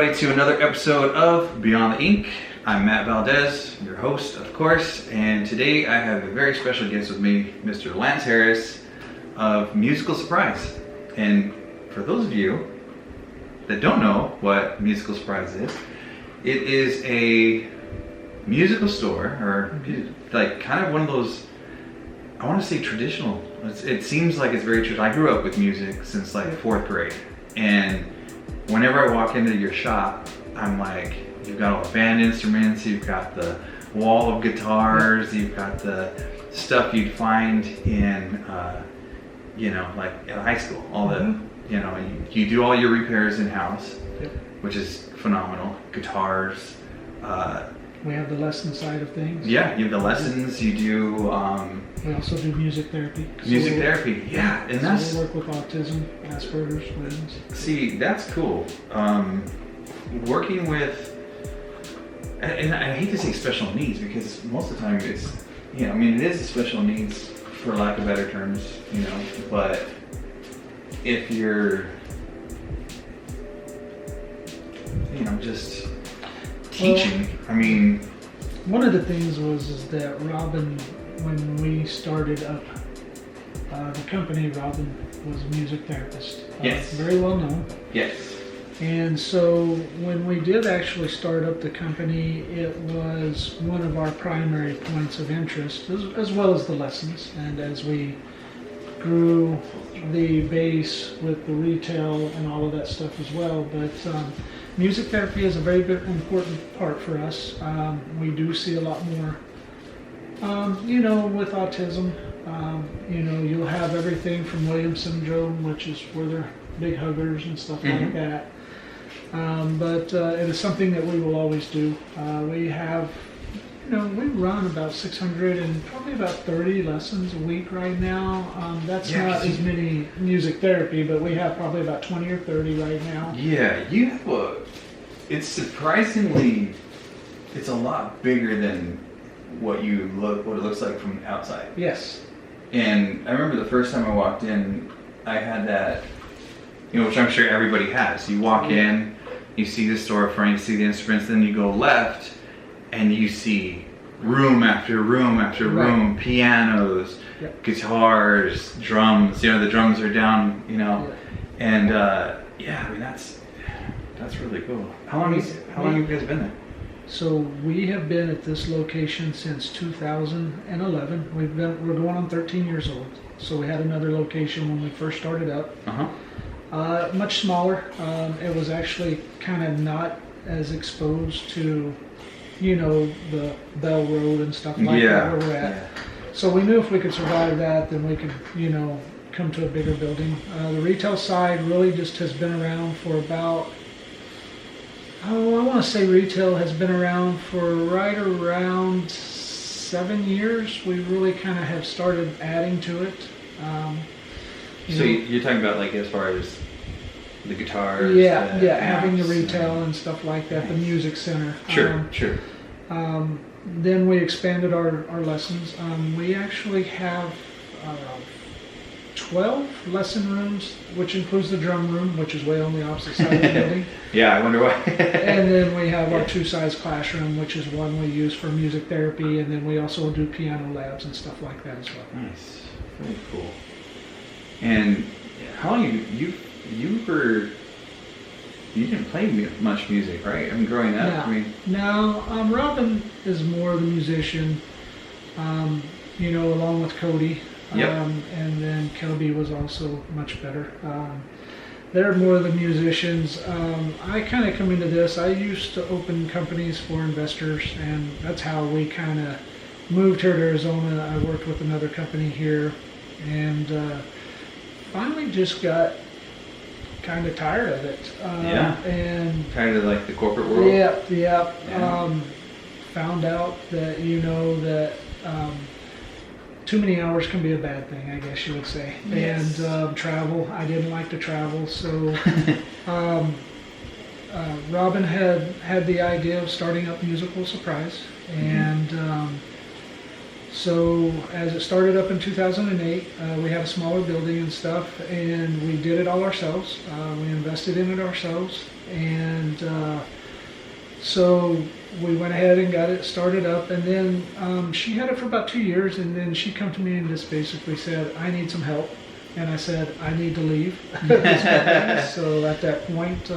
everybody to another episode of Beyond the Ink. I'm Matt Valdez, your host, of course, and today I have a very special guest with me, Mr. Lance Harris of Musical Surprise. And for those of you that don't know what Musical Surprise is, it is a musical store, or like kind of one of those, I want to say traditional. It seems like it's very traditional. I grew up with music since like 4th grade, and whenever I walk into your shop, I'm like, you've got all the band instruments, you've got the wall of guitars, you've got the stuff you'd find in, like in high school. All the, you do all your repairs in house, which is phenomenal. Guitars. We have the lesson side of things. Yeah, you have the lessons. You do. We also do music therapy. Music therapy, yeah, and that's. We work with autism, Asperger's, Williams. See, that's cool. Working with, and I hate to say special needs because most of the time it's, it is special needs for lack of better terms, but if you're, just teaching, one of the things is that Robin, when we started up the company, Robin was a music therapist. Yes. Very well known. Yes. And so when we did actually start up the company, it was one of our primary points of interest, as well as the lessons. And as we grew the base with the retail and all of that stuff as well. But music therapy is a very important part for us. We do see a lot more, with autism. You'll have everything from Williams syndrome, which is where they're big huggers and stuff like that. But it is something that we will always do. We have, we run about 600 and probably about 30 lessons a week right now. That's not as many music therapy, but we have probably about 20 or 30 right now. Yeah, you have it's surprisingly, it's a lot bigger than what it looks like from outside. Yes. And I remember the first time I walked in, I had that, which I'm sure everybody has. You walk in, you see the storefront, you see the instruments, then you go left, and you see room after room after room, pianos, guitars, drums. The drums are down, and that's really cool. How long have you guys been there? So we have been at this location since 2011. We're going on 13 years old. So we had another location when we first started up. Much smaller. It was actually kind of not as exposed to, the Bell Road and stuff like that where we're at. Yeah. So we knew if we could survive that, then we could, come to a bigger building. The retail side really just has been around for about, I want to say retail has been around for right around 7 years. We really kind of have started adding to it. So you're talking about like as far as the guitars? Having the retail and stuff like that, the music center. Sure. Then we expanded our lessons. We actually have 12 lesson rooms, which includes the drum room, which is way on the opposite side of the building. Yeah, I wonder why. And then we have our two-size classroom, which is one we use for music therapy, and then we also do piano labs and stuff like that as well. Nice, very cool. And how long you didn't play much music, right? Growing up. No. Robin is more the musician. Along with Cody. And then Kelby was also much better. They're more the musicians. I kind of come into this. I used to open companies for investors, and that's how we kind of moved here to Arizona. I worked with another company here, and finally just got kind of tired of it. And tired of like the corporate world. Yeah. Found out that that too many hours can be a bad thing, I guess you would say. Yes. And travel, I didn't like to travel, so Robin had the idea of starting up Musical Surprise, and So as it started up in 2008, we had a smaller building and stuff, and we did it all ourselves. We invested in it ourselves, And so we went ahead and got it started up, and then she had it for about 2 years, and then she come to me and just basically said, I need some help. And I said, I need to leave. So at that point,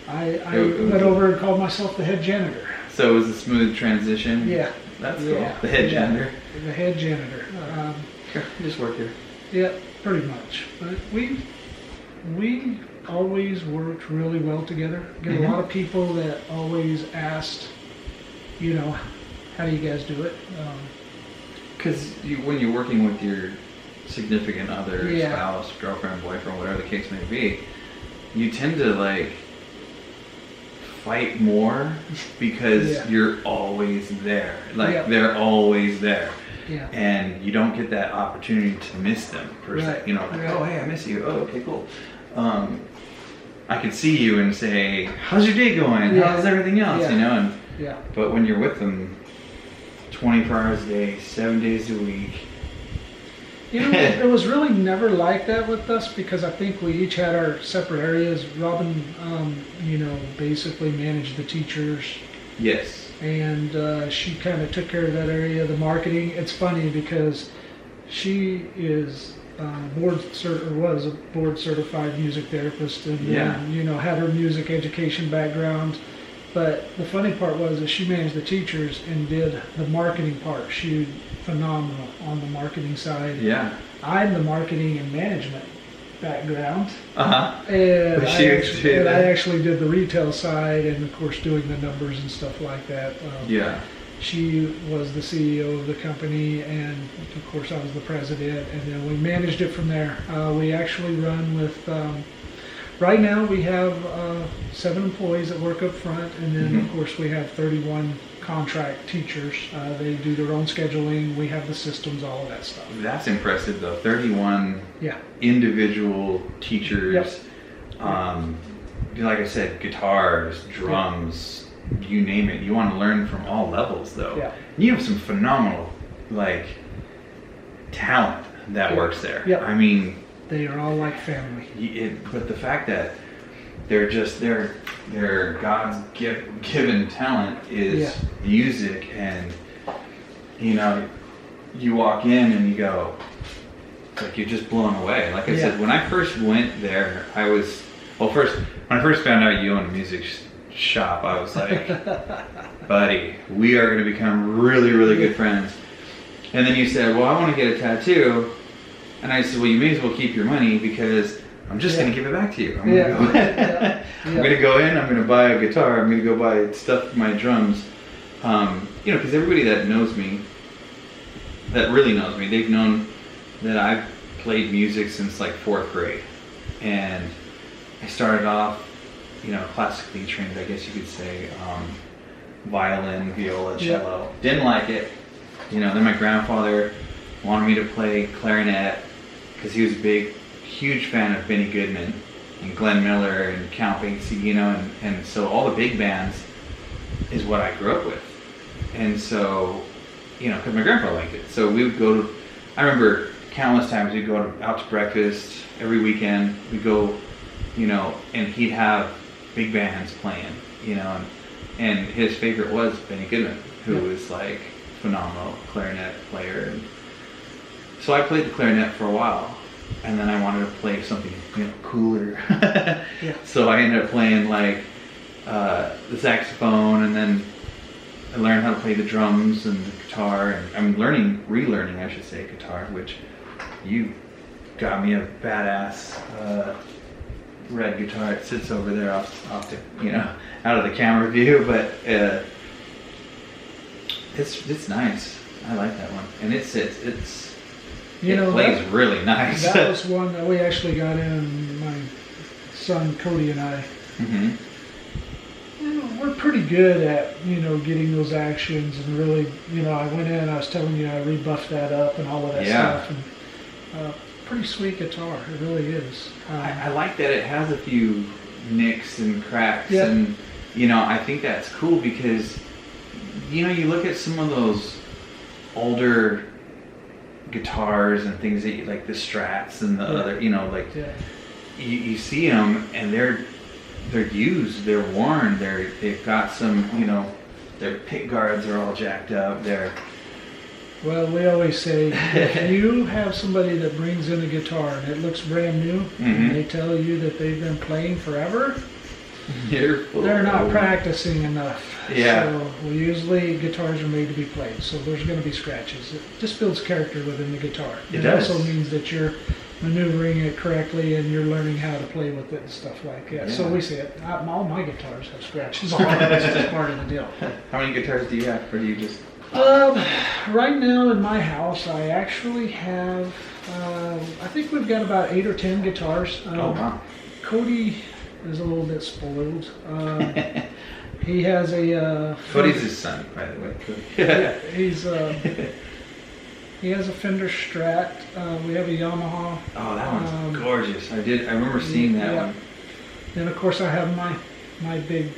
I went over and called myself the head janitor. So it was a smooth transition? Yeah. That's cool. The head janitor? The head janitor. Just work here. Yeah, pretty much. But we always worked really well together. Get a lot of people that always asked, you know, how do you guys do it? Because when you're working with your significant other, spouse, girlfriend, boyfriend, whatever the case may be, you tend to like fight more because you're always there. Like they're always there. Yeah. And you don't get that opportunity to miss them per se. You know, like, oh hey, I miss you. Oh, okay, cool. I could see you and say, how's your day going? How's everything else? You know, and but when you're with them 24 hours a day, 7 days a week. You know, it was really never like that with us because I think we each had our separate areas. Robin, you know, basically managed the teachers. Yes. And she kind of took care of that area, the marketing. It's funny because she is was a board certified music therapist, and you know, had her music education background. But the funny part was that she managed the teachers and did the marketing part. She was phenomenal on the marketing side. Yeah. I'm the marketing and management background. And I actually did the retail side, and of course doing the numbers and stuff like that. She was the CEO of the company, and of course I was the president, and then we managed it from there. We actually run with, right now we have 7 employees that work up front, and then of course we have 31 contract teachers. They do their own scheduling, we have the systems, all of that stuff. That's impressive though, 31 individual teachers. Like I said, guitars, drums, you name it. You want to learn from all levels though. Yeah. You have some phenomenal talent that works there. Yeah. I mean, they are all like family. But the fact that they're just their God's given talent is music, and you know, you walk in and you go, like, you're just blown away. Like I said, when I first went there, I was when I first found out you owned a music shop, I was like, buddy, we are going to become really, really good friends. And then you said, well, I want to get a tattoo. And I said, well, you may as well keep your money because I'm just going to give it back to you. I'm going to go in, I'm going to buy a guitar, I'm going to go buy stuff for my drums. You know, because everybody that knows me, that really knows me, they've known that I've played music since like 4th grade. And I started off, you know, classically trained, I guess you could say, violin, viola, cello. Didn't like it. You know, then my grandfather wanted me to play clarinet because he was a huge fan of Benny Goodman and Glenn Miller and Count Basie, you know, and so all the big bands is what I grew up with. And so, you know, because my grandpa liked it. So we would go to, I remember countless times we'd go out to breakfast every weekend. We'd go, you know, and he'd have big bands playing, you know, and his favorite was Benny Goodman, who was like phenomenal clarinet player. And so I played the clarinet for a while, and then I wanted to play something, you know, cooler. So I ended up playing like the saxophone, and then I learned how to play the drums and the guitar, and I'm relearning, I should say, guitar, which you got me a badass red guitar. It sits over there off the, you know, out of the camera view, but it's nice. I like that one, and it plays really nice. That was one that we actually got in, my son Cody and I. You know, we're pretty good at, you know, getting those actions, and really, you know, I went in, I was telling you, I rebuffed that up and all of that stuff, and pretty sweet guitar, it really is. I like that it has a few nicks and cracks, and you know, I think that's cool because, you know, you look at some of those older guitars and things that you, like the Strats and the other, you know, like you see them and they're used, they're worn, they've got some, you know, their pick guards are all jacked up. Well, we always say, if you have somebody that brings in a guitar and it looks brand new, and they tell you that they've been playing forever, they're not practicing enough. Yeah. So usually guitars are made to be played, so there's going to be scratches. It just builds character within the guitar. It does. Also means that you're maneuvering it correctly and you're learning how to play with it and stuff like that. Yeah. So we see it. All my guitars have scratches on them. It's just part of the deal. How many guitars do you have, or do you just? Right now in my house, I actually have. I think we've got about 8 or 10 guitars. Oh wow. Cody is a little bit spoiled. He has a. Cody's his son, by the way. Yeah, he has a Fender Strat. We have a Yamaha. Oh, that one's gorgeous. I remember seeing that one. Then of course I have my big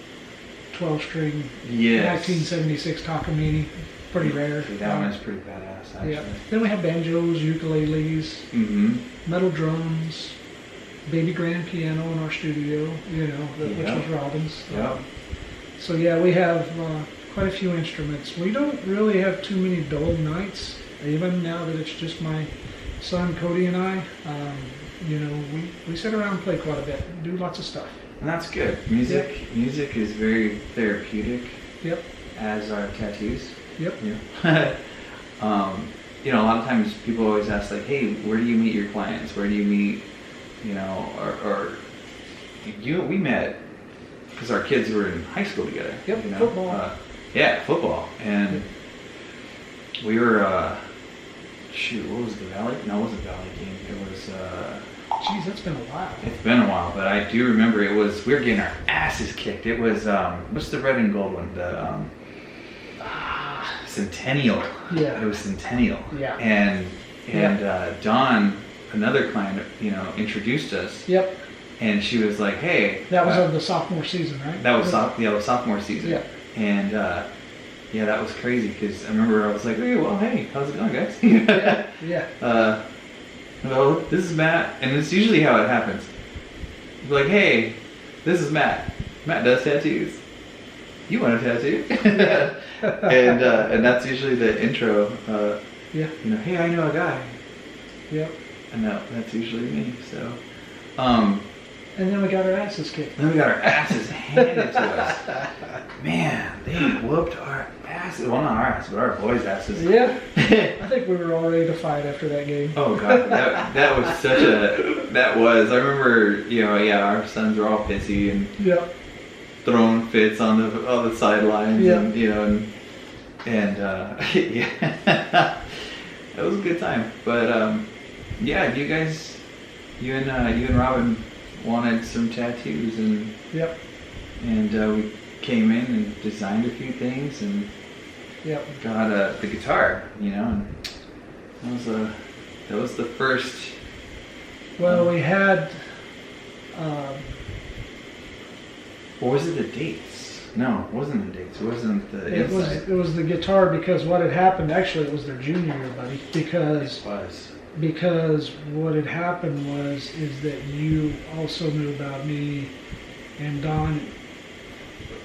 12-string 1976 Takamine. Pretty rare. That one is pretty badass, actually. Yeah. Then we have banjos, ukuleles, metal drums, baby grand piano in our studio, you know, which was Robin's. Yeah. So yeah, we have quite a few instruments. We don't really have too many dull nights, even now that it's just my son Cody and I. You know, we sit around and play quite a bit, and do lots of stuff. And that's good. Music is very therapeutic. Yep. As are tattoos. Yep. Yeah. You know, a lot of times people always ask, like, hey, where do you meet your clients? Where do you meet, you know, we met because our kids were in high school together. Yep, you know? football. Football. And we were, what was the Valley? No, it wasn't Valley game. It was, Jeez, that's been a while. It's been a while, but I do remember we were getting our asses kicked. It was, what's the red and gold one? The, Centennial. Yeah. It was Centennial. Yeah. And Dawn, another client, you know, introduced us. Yep. And she was like, hey. That was of the sophomore season, right? That was sophomore season. Yeah. And that was crazy because I remember I was like, hey, how's it going, guys? Yeah. Well, this is Matt, and it's usually how it happens. Like, hey, this is Matt. Matt does tattoos. You want a tattoo? and that's usually the intro. Yeah. You know, hey, I know a guy. Yep. And that's usually me. So. And then we got our asses kicked. Then we got our asses handed to us. Man, they whooped our asses. Well, not our asses, but our boys' asses. Yeah. I think we were all ready to fight after that game. Oh God, that was such a. I remember, you know, our sons were all pissy and. Yep. Throwing fits on the sidelines, and you know, and yeah, that was a good time. But you and Robin wanted some tattoos, and we came in and designed a few things, and got the guitar, you know, and that was the first. Well, we had. Or was it the dates? No, it wasn't the dates. It wasn't the inside. It was the guitar, because what had happened, actually it was their junior year, buddy. Because what had happened is that you also knew about me and Don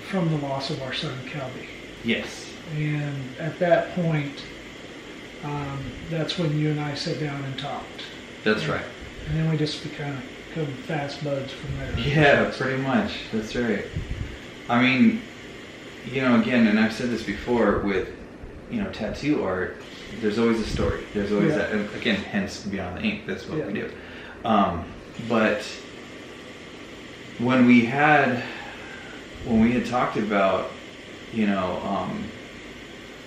from the loss of our son, Kelby. Yes. And at that point, that's when you and I sat down and talked. That's right. And then we just become fast buds from there. Yeah, pretty much. That's right. I mean, you know, again, and I've said this before with, you know, tattoo art, there's always a story. There's always that, and again, hence Beyond the Ink, that's what we do. But when we had talked about, you know,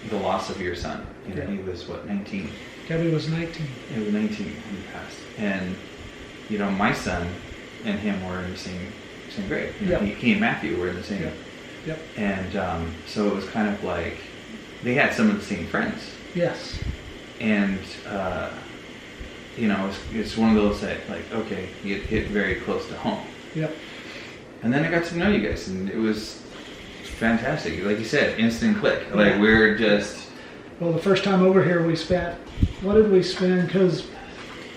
the loss of your son, you know, he was what, 19? Kelby was 19. He was 19 when he passed. And you know, my son and him were in the same grade. You know, he and Matthew were in the same. Yep. And so it was kind of like they had some of the same friends. Yes. And you know, it's one of those that, like, okay, you hit very close to home. Yep. And then I got to know you guys, and it was fantastic. Like you said, instant click. Like we're just. Well, the first time over here, what did we spend? Because,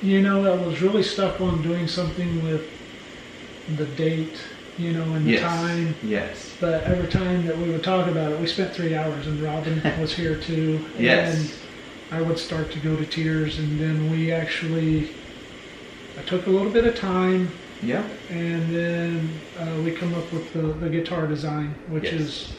you know, I was really stuck on doing something with the date you know, and the Yes. time. Yes. But every time that we would talk about it, we spent 3 hours, and Robin was here too. Yes. And I would start to go to tears, and then I took a little bit of time, Yep. and then we come up with the guitar design, which Yes. is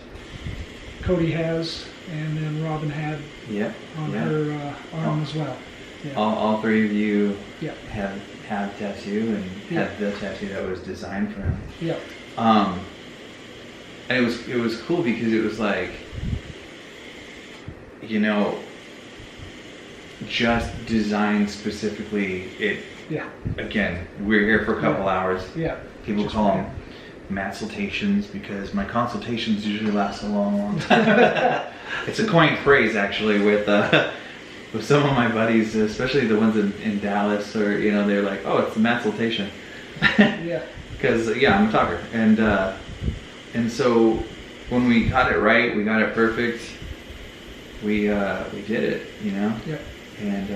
Cody has, and then Robin had Yep. on Yeah. her arm as well. Yeah. All three of you Yeah. have tattoo and Yeah. had the tattoo that was designed for him. Yeah. And it was cool because it was like, you know, just designed specifically. Yeah. Again, we're here for a couple hours. Yeah. People Just call right. them consultations because my consultations usually last a long, long time. It's a coined phrase actually with some of my buddies, especially the ones in Dallas, or you know, they're like, "Oh, it's a consultation." Yeah. Because I'm a talker, and so when we got it right, we got it perfect. We did it, you know. Yeah. And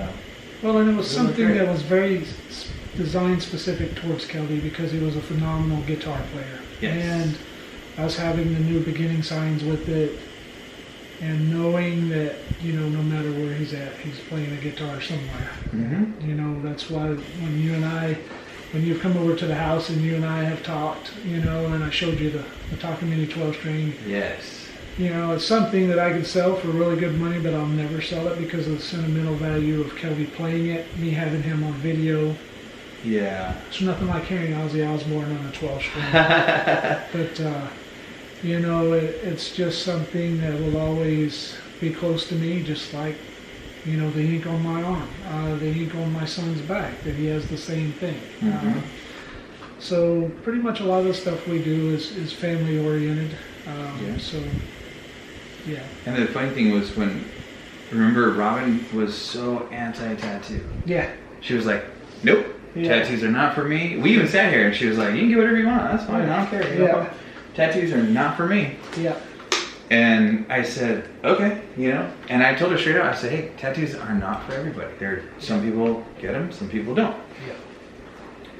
Well, and it was Really something great. that was very design specific towards Kelby because he was a phenomenal guitar player. Yes. And us having the new beginning signs with it, and knowing that, you know, no matter where he's at, he's playing a guitar somewhere. Mhm. You know, that's why when you've come over to the house and you and I have talked, you know, and I showed you the Talking Mini 12 string, yes, you know, it's something that I could sell for really good money, but I'll never sell it because of the sentimental value of Kelby playing it, me having him on video. yeah, It's nothing like hearing Ozzy Osbourne on a 12 string. But, you know, it's just something that will always be close to me, just like, you know, the ink on my arm, the ink on my son's back, that he has the same thing. Mhm. So pretty much a lot of the stuff we do is family oriented. Yeah. So, yeah. And the funny thing was remember Robin was so anti-tattoo. Yeah. She was like, "Nope, Yeah. tattoos are not for me." We even sat here and she was like, "You can get whatever you want. That's fine. I don't care. You know, Yeah. tattoos are not for me." Yeah. And I said, "Okay, you know." And I told her straight out. I said, "Hey, tattoos are not for everybody. Some people get them, some people don't." Yeah.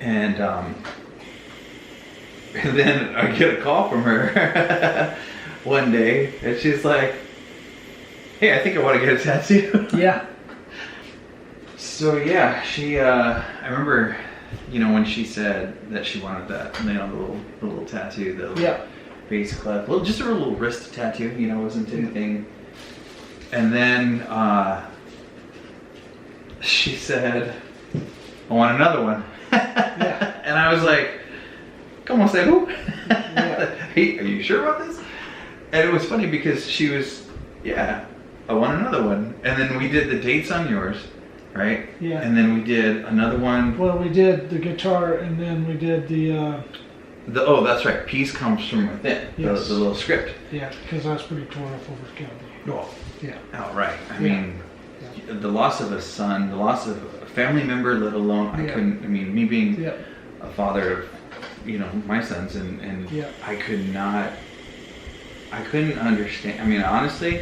And and then I get a call from her one day, and she's like, "Hey, I think I want to get a tattoo." Yeah. So yeah, I remember, you know, when she said that she wanted that, you know, the little tattoo, the Yeah. base clef, just a little wrist tattoo, you know, wasn't anything. And then she said, "I want another one." Yeah. And I was like, "Como se who?" Yeah. Hey, are you sure about this? And it was funny because she was, "Yeah, I want another one." And then we did the dates on yours, right? Yeah. And then we did another one. Well, we did the guitar, and then we did the Oh, that's right. Peace comes from within. Yes. The little script. yeah, because I was pretty torn up over Kelby. Oh, Yeah. outright. I Yeah. mean, the loss of a son, the loss of a family member, let alone Yeah. me being Yeah. a father of, you know, my sons, and Yeah. I couldn't understand. I mean, honestly,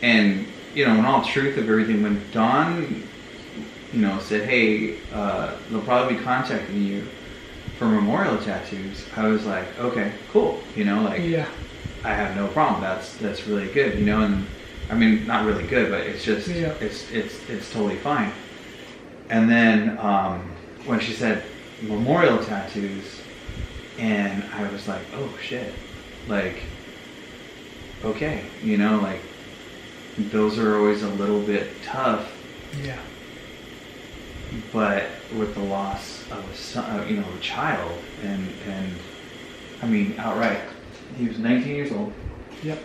and you know, in all truth of everything, when Dawn, you know, said, "Hey, they'll probably be contacting you for memorial tattoos," I was like, "Okay, cool." You know, like, Yeah. I have no problem. That's really good. You know, and I mean, not really good, but it's just Yeah. it's totally fine. And then when she said memorial tattoos, and I was like, "Oh shit!" Like, okay, you know, like those are always a little bit tough. Yeah. But with the loss of a son, you know, a child, and I mean, outright, he was 19 years old, Yep.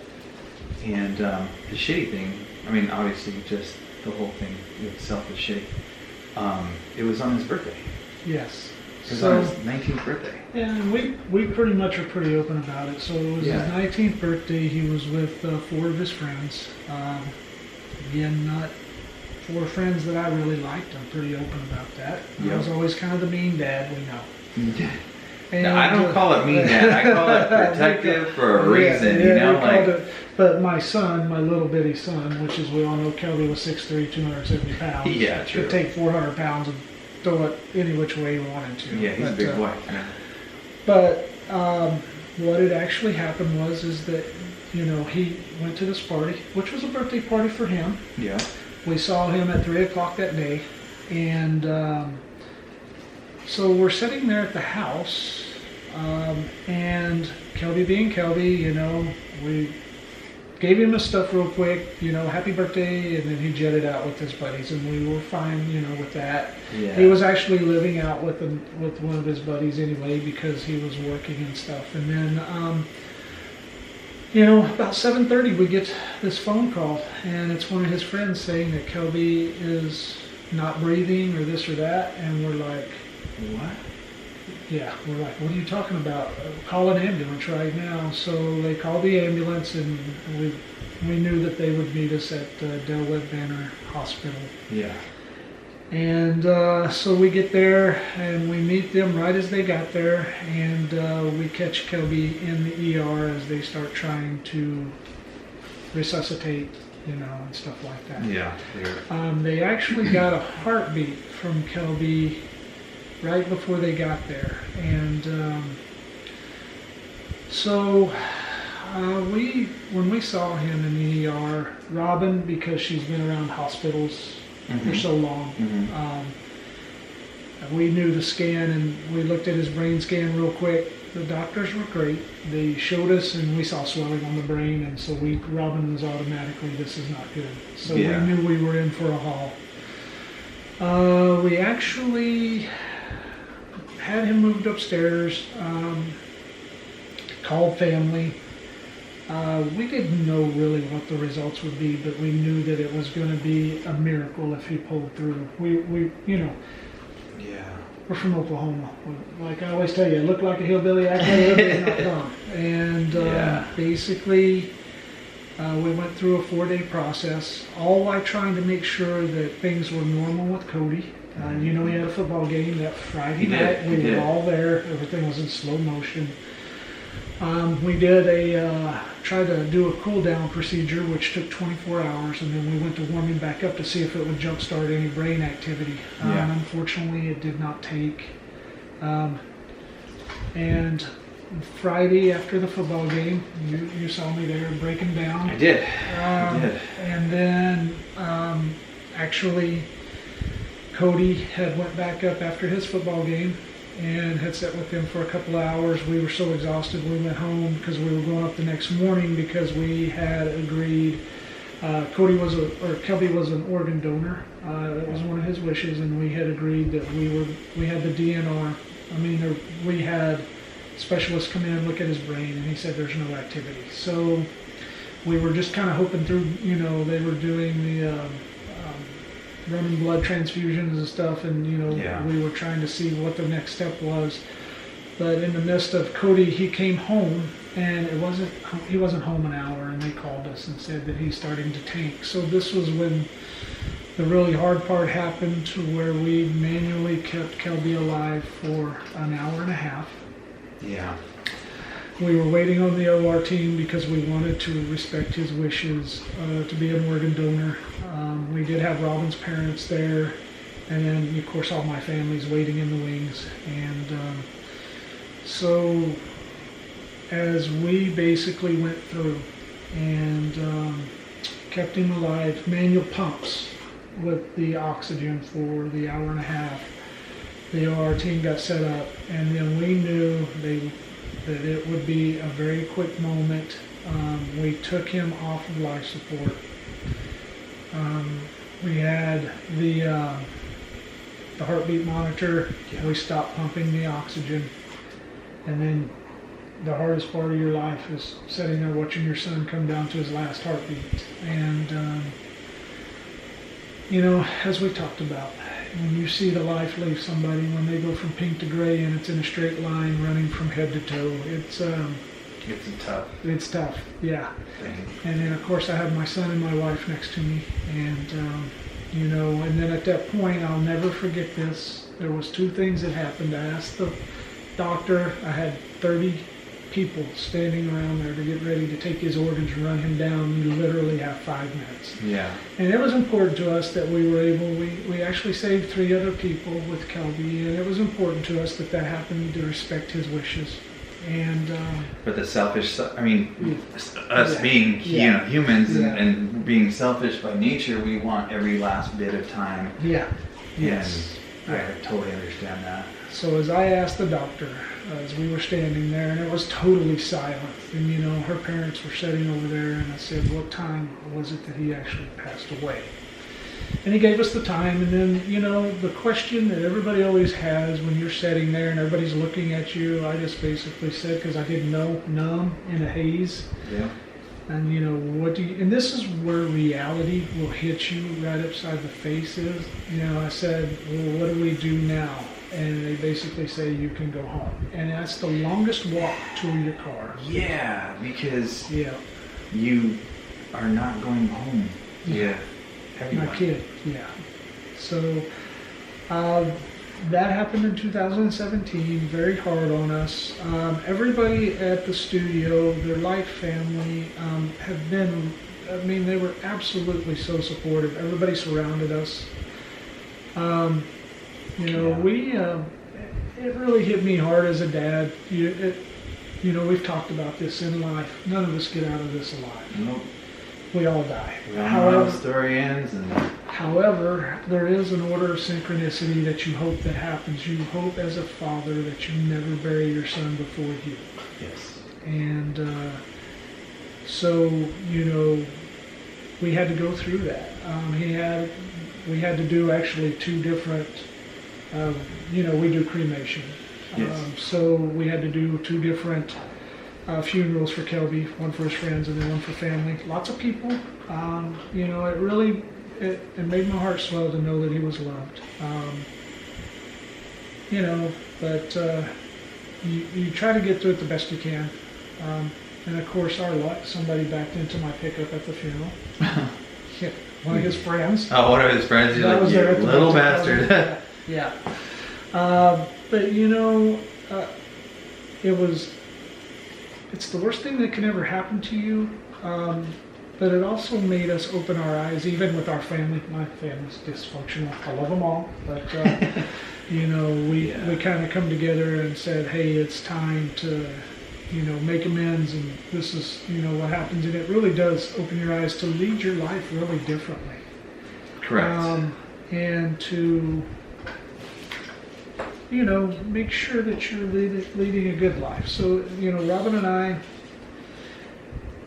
and the shitty thing, I mean, obviously, just the whole thing itself is shitty. It was on his birthday. Yes. It was So on his 19th birthday. yeah, and we pretty much are pretty open about it. So it was Yeah. his 19th birthday. He was with 4 of his friends. Again, not 4 friends that I really liked. I'm pretty open about that. I Yep. was always kind of the mean dad, we know. And, No, I don't call it mean dad. I call it protective for a reason. You know, we called like, it, but my son, my little bitty son, which is we all know Kelby was 6'3", 270 pounds. Yeah, true. Could take 400 pounds and throw it any which way he wanted to. yeah, he's a But, big boy. Yeah. But what had actually happened is that, he went to this party, which was a birthday party for him. Yeah. We saw him at 3 o'clock that day, and so we're sitting there at the house, and Kelby being Kelby, we gave him his stuff real quick, happy birthday, and then he jetted out with his buddies, and we were fine, with that. Yeah. He was actually living out with one of his buddies anyway because he was working and stuff. And then, about 7:30 we get this phone call, and it's one of his friends saying that Kelby is not breathing or this or that, and we're like, what? Yeah, we're like, what are you talking about? Call an ambulance right now. So they called the ambulance, and we knew that they would meet us at Del Webb Banner Hospital. Yeah. And so we get there, and we meet them right as they got there, and we catch Kelby in the ER as they start trying to resuscitate, and stuff like that. Yeah. They actually got a heartbeat from Kelby right before they got there, and so when we saw him in the ER, Robin, because she's been around hospitals for so long, we knew the scan, and we looked at his brain scan real quick. The doctors were great. They showed us, and we saw swelling on the brain, and so Robin was automatically, this is not good. So we knew we were in for a haul. We actually had him moved upstairs, called family. We didn't know really what the results would be, but we knew that it was going to be a miracle if he pulled through. We're from Oklahoma. Like I always tell you, look like a hillbilly, act like a hillbilly, not dumb. And basically, we went through a 4-day process, all while trying to make sure that things were normal with Cody. He had a football game that Friday night. We were all there. Everything was in slow motion. We tried to do a cool down procedure, which took 24 hours, and then we went to warm him back up to see if it would jumpstart any brain activity. Unfortunately, it did not take. And Friday after the football game, you saw me there breaking down. I did. And then actually, Cody had went back up after his football game and had sat with him for a couple of hours. We were so exhausted we went home because we were going up the next morning because we had agreed. Kelby was an organ donor. That was one of his wishes, and we had agreed that we had the DNR. We had specialists come in and look at his brain, and he said there's no activity. So we were just kind of hoping through. They were doing the running blood transfusions and stuff, and we were trying to see what the next step was. But in the midst of Cody, he came home, and he wasn't home an hour, and they called us and said that he's starting to tank. So this was when the really hard part happened, to where we manually kept Kelby alive for an hour and a half. Yeah. We were waiting on the OR team because we wanted to respect his wishes to be an organ donor. We did have Robin's parents there, and then of course all my family's waiting in the wings. And so as we basically went through and kept him alive, manual pumps with the oxygen for the hour and a half, the OR team got set up, and then we knew that it would be a very quick moment. We took him off of life support. We had the heartbeat monitor. We stopped pumping the oxygen, and then the hardest part of your life is sitting there watching your son come down to his last heartbeat. And as we talked about, when you see the life leave somebody, when they go from pink to gray and it's in a straight line running from head to toe, it's tough, yeah. And then of course I have my son and my wife next to me, and and then at that point, I'll never forget this. There was 2 things that happened. I asked the doctor, I had 30 people standing around there to get ready to take his organs and run him down. You literally have 5 minutes. Yeah. And it was important to us that we were able, we actually saved 3 other people with Kelby, and it was important to us that happened to respect his wishes. And but the selfish, I mean, us Yeah. being Yeah. humans Yeah. and being selfish by nature, we want every last bit of time. yeah, yes. And I totally understand that. So as I asked the doctor, as we were standing there, and it was totally silent, and you know, her parents were sitting over there, and I said, what time was it that he actually passed away? And he gave us the time, and then, you know, the question that everybody always has when you're sitting there and everybody's looking at you, I just basically said, because I didn't know, numb, in a haze. Yeah. And you know, what do you, and this is where reality will hit you right upside the face is. You know, I said, well, what do we do now? And they basically say, you can go home. And that's the longest walk to your car. Yeah, because Yeah. you are not going home. Yeah. Everyone. My kid, yeah. So that happened in 2017, very hard on us. Everybody at the studio, their life family, have been, I mean, they were absolutely so supportive. Everybody surrounded us. You know, Yeah. it really hit me hard as a dad. You know, we've talked about this in life. None of us get out of this alive. Nope. We all die. We all know how the story ends, and However, there is an order of synchronicity that you hope that happens. You hope as a father that you never bury your son before you. yes. And so, you know, we had to go through that. We had to do actually two different, you know, we do cremation. Yes. So we had to do two different funerals for Kelby, one for his friends and then one for family. Lots of people. You know, it really, it made my heart swell to know that he was loved. You know, but you try to get through it the best you can. And of course, our luck, somebody backed into my pickup at the funeral. Yeah, one of his friends. Oh, one of his friends. He's like, you little bastard. Yeah. But you know, it's the worst thing that can ever happen to you. But it also made us open our eyes, even with our family. My family's dysfunctional. I love them all, but you know, we kind of come together and said, hey, it's time to, you know, make amends, and this is, you know, what happens, and it really does open your eyes to lead your life really differently. Correct. And to, you know, make sure that you're leading a good life. So, you know, Robin and I,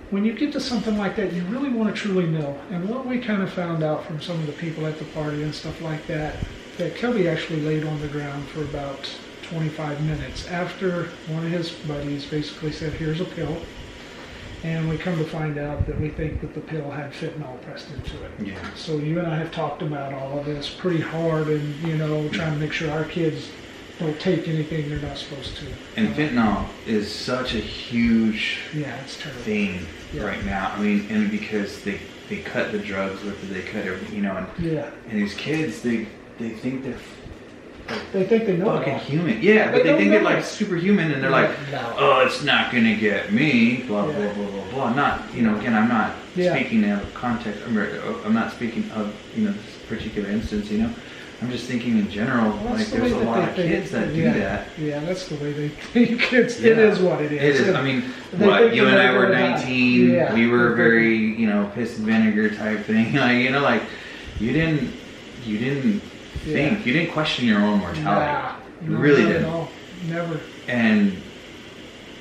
when you get to something like that, you really want to truly know. And what we kind of found out from some of the people at the party and stuff like that, that Kelby actually laid on the ground for about 25 minutes after one of his buddies basically said, here's a pill. And we come to find out that we think that the pill had fentanyl pressed into it. Yeah. So you and I have talked about all of this pretty hard, and, you know, trying to make sure our kids don't take anything they're not supposed to. And fentanyl is such a huge it's terrible. thing right now. I mean, and because they cut the drugs with it, they cut everything, you know, and these kids, they think they're they think they know fucking all. human. Yeah, but they think they're like superhuman, and they're like, No. oh, it's not gonna get me, blah, blah, blah, blah, blah. Not, you know, again, I'm not speaking out of context, I'm not speaking of, you know, this particular instance, you know. I'm just thinking in general, Well, like there's a lot of kids that do that. Yeah, that's the way they think. It is what it is. It is. I mean, They what, think you and they're I were gonna die. 19, Yeah. we were very, you know, piss and vinegar type thing. Like, you know, like, you didn't think, you didn't question your own mortality. You really not didn't. At all. Never. And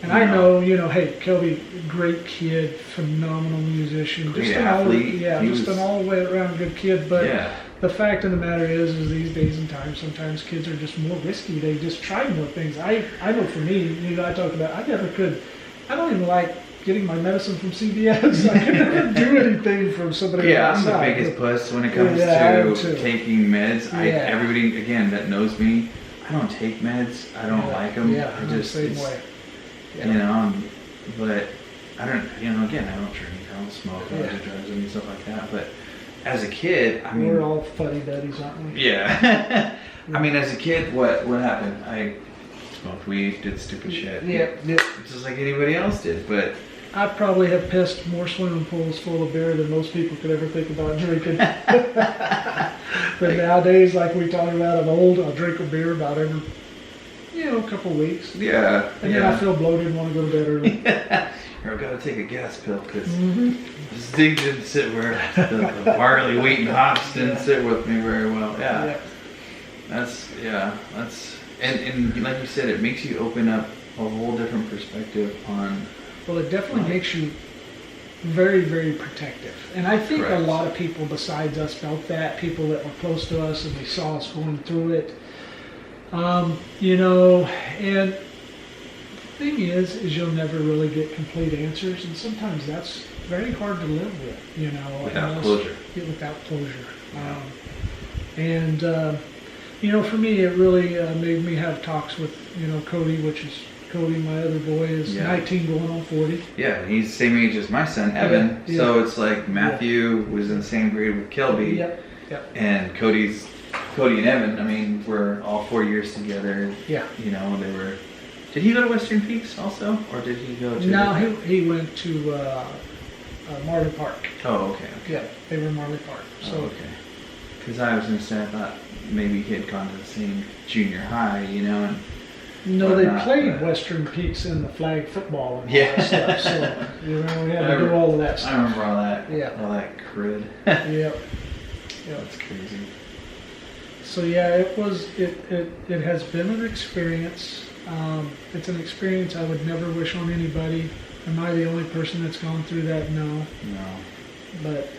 I know, you know, hey, Kelby, great kid, phenomenal musician, Great just athlete. just an all the way around good kid. But yeah. the fact of the matter is these days and times, sometimes kids are just more risky. They just try more things. I know for me, you know, I talked about, I never could. I don't even like getting my medicine from CVS. I could never do anything from somebody outside. I'm the biggest puss when it comes to taking meds. Everybody, again, that knows me, I don't take meds. I don't like them. Yeah, I just, same way. You know, but I don't, you know, again, I don't drink, I don't smoke, I don't do drugs and stuff like that. But as a kid, I mean, we're all fuddy-duddies, aren't we? Yeah. I mean, as a kid, what happened? I smoked weed, did stupid shit. Yeah. Just like anybody else did, but I probably have pissed more swimming pools full of beer than most people could ever think about drinking. But nowadays, like we talk about, I'm old, I'll drink a beer about every, a couple weeks. Yeah. And then I feel bloated and want to go to bed early. Or I've got to take a gas pill because this thing didn't sit where the barley, wheat, and hops didn't sit with me very well. Yeah. That's and like you said, it makes you open up a whole different perspective on. Well, it definitely makes you very, very protective. And I think a lot of people besides us felt that, people that were close to us and they saw us going through it. And the thing is you'll never really get complete answers, and sometimes that's very hard to live with, Without closure. Without closure. For me, it really made me have talks with, Cody, which is Cody, my other boy, is 19 going on 40. Yeah, he's the same age as my son, Evan. Yeah. So it's like Matthew was in the same grade with Kelby. Yep. And Cody and Evan, I mean, we're all 4 years together. Yeah. They were... Did he go to Western Peaks also? Or did he go to... No, he went to Marley Park. Oh, okay. Yeah, they were in Marley Park. So. Oh, okay. Because I was going to say, I thought maybe he had gone to the same junior high, and... No, they played Western Peaks in the flag football and all that stuff. So, we had to do all of that stuff. I remember all that. Yeah. All that crud. Yep. That's crazy. So it has been an experience. It's an experience I would never wish on anybody. Am I the only person that's gone through that? No. But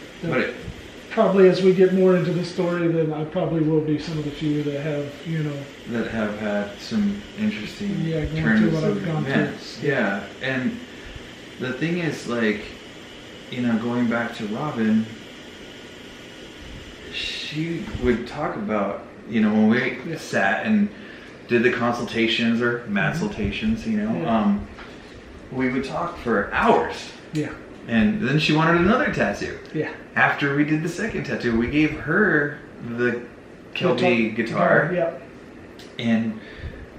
probably as we get more into the story, then I probably will be some of the few that have, that have had some interesting going turns through what of I've gone events. through. Yeah, and the thing is, like, going back to Robin, she would talk about, when we sat and did the consultations or consultations, we would talk for hours. Yeah. And then she wanted another tattoo. Yeah. After we did the second tattoo, we gave her the Kelby guitar. Yep. And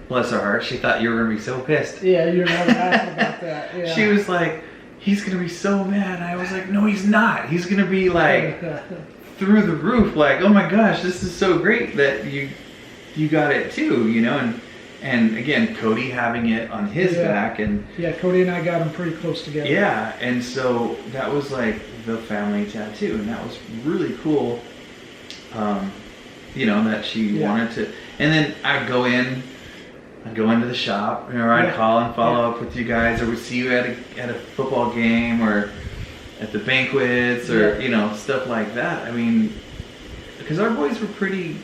bless her heart, she thought you were going to be so pissed. Yeah, you're not laughing about that. Yeah. She was like, he's going to be so mad. And I was like, no, he's not. He's going to be like through the roof, like, oh my gosh, this is so great that you got it too, And again, Cody having it on his back, and Cody and I got him pretty close together. Yeah, and so that was like the family tattoo, and that was really cool. That she wanted to, and then I'd go into the shop, I'd call and follow up with you guys, or we'd see you at a football game, or at the banquets, or stuff like that. I mean, because our boys were pretty.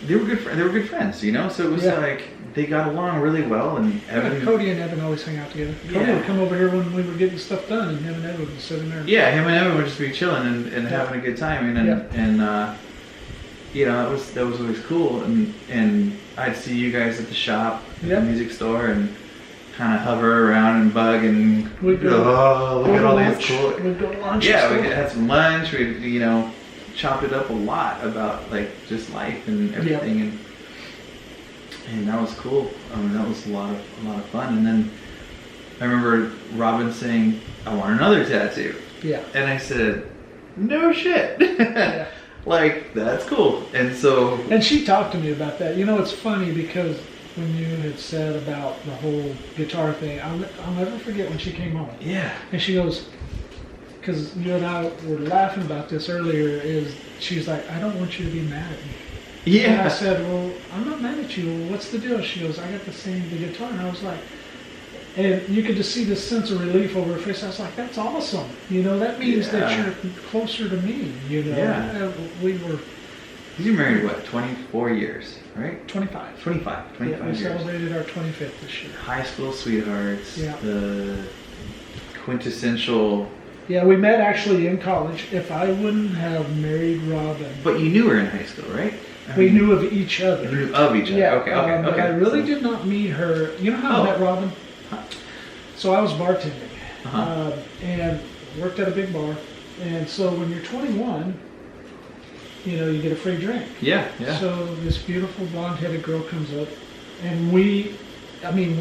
They were good friends, So it was like they got along really well. And Evan, Cody and Evan always hang out together. Cody would come over here when we were getting stuff done, and him and Evan would sit in there. Yeah, him and Evan would just be chilling and having a good time, and that was always cool. And I'd see you guys at the shop, at the music store, and kind of hover around and bug, and we'd go, look at all these cool. We'd go to lunch. Yeah, we had some lunch. We chopped it up a lot about like just life and everything, and that was cool. That was a lot of fun. And then I remember Robin saying, "I want another tattoo." Yeah. And I said, "No shit." Yeah. Like, that's cool. And so. And she talked to me about that. It's funny because when you had said about the whole guitar thing, I'll never forget when she came home. Yeah. And she goes, because you and I were laughing about this earlier, she's like, I don't want you to be mad at me. Yeah. And I said, well, I'm not mad at you. Well, what's the deal? She goes, I got the guitar. And I was like, and you could just see this sense of relief over her face. I was like, that's awesome. That means that you're closer to me. Yeah. We were. You married, what, 24 years, right? 25. 25 we years. Celebrated our 25th this year. High school sweethearts. Yeah. The quintessential. Yeah, we met actually in college. If I wouldn't have married Robin. But you knew her in high school, right? We knew of each other. You knew of each other. Yeah. Okay. But I really did not meet her. You know how I met Robin? So I was bartending. And worked at a big bar. And so when you're 21, you get a free drink. Yeah. So this beautiful blonde-headed girl comes up, and we're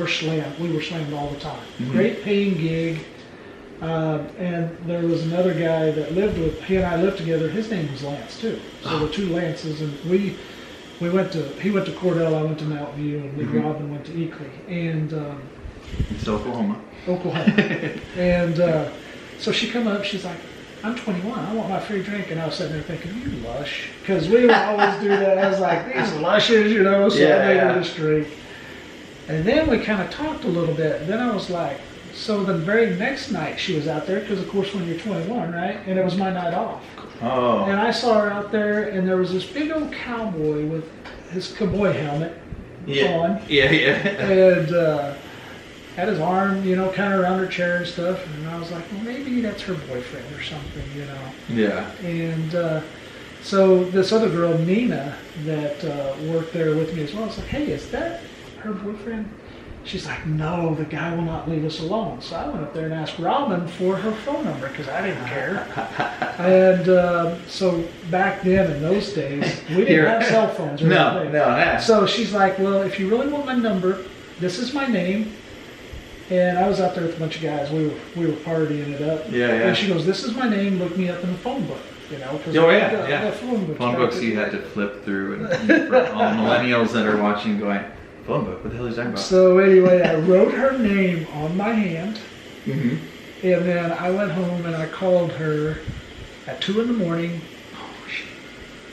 slammed. We were slammed all the time. Mm-hmm. Great paying gig. And there was another guy that he and I lived together. His name was Lance too. So the two Lances, and we he went to Cordell, I went to Mountain View, and Lee Robin went to Eakley, and it's Oklahoma. And so she come up, she's like, I'm 21, I want my free drink. And I was sitting there thinking, you lush. Because we would always do that. I was like, these lushes, you know, so I made her this drink. And then we kind of talked a little bit. And then I was like, so the very next night she was out there, because of course when you're 21, right? And it was my night off. Oh. And I saw her out there, and there was this big old cowboy with his cowboy helmet on. And had his arm, you know, kind of around her chair and stuff. And I was like, well, maybe that's her boyfriend or something, you know. Yeah. And so this other girl, Nina, that worked there with me as well, I was like, hey, is that her boyfriend? She's like, no, the guy will not leave us alone. So I went up there and asked Robin for her phone number because I didn't care. And so back then, in those days, we didn't have cell phones or anything. So she's like, well, if you really want my number, this is my name. And I was out there with a bunch of guys. We were partying it up. And she goes, this is my name. Look me up in the phone book. You know, because phone books you had to flip through, and for all the millennials that are watching, going, phone book, what the hell is that about? So anyway, I wrote her name on my hand, and then I went home and I called her at 2 in the morning,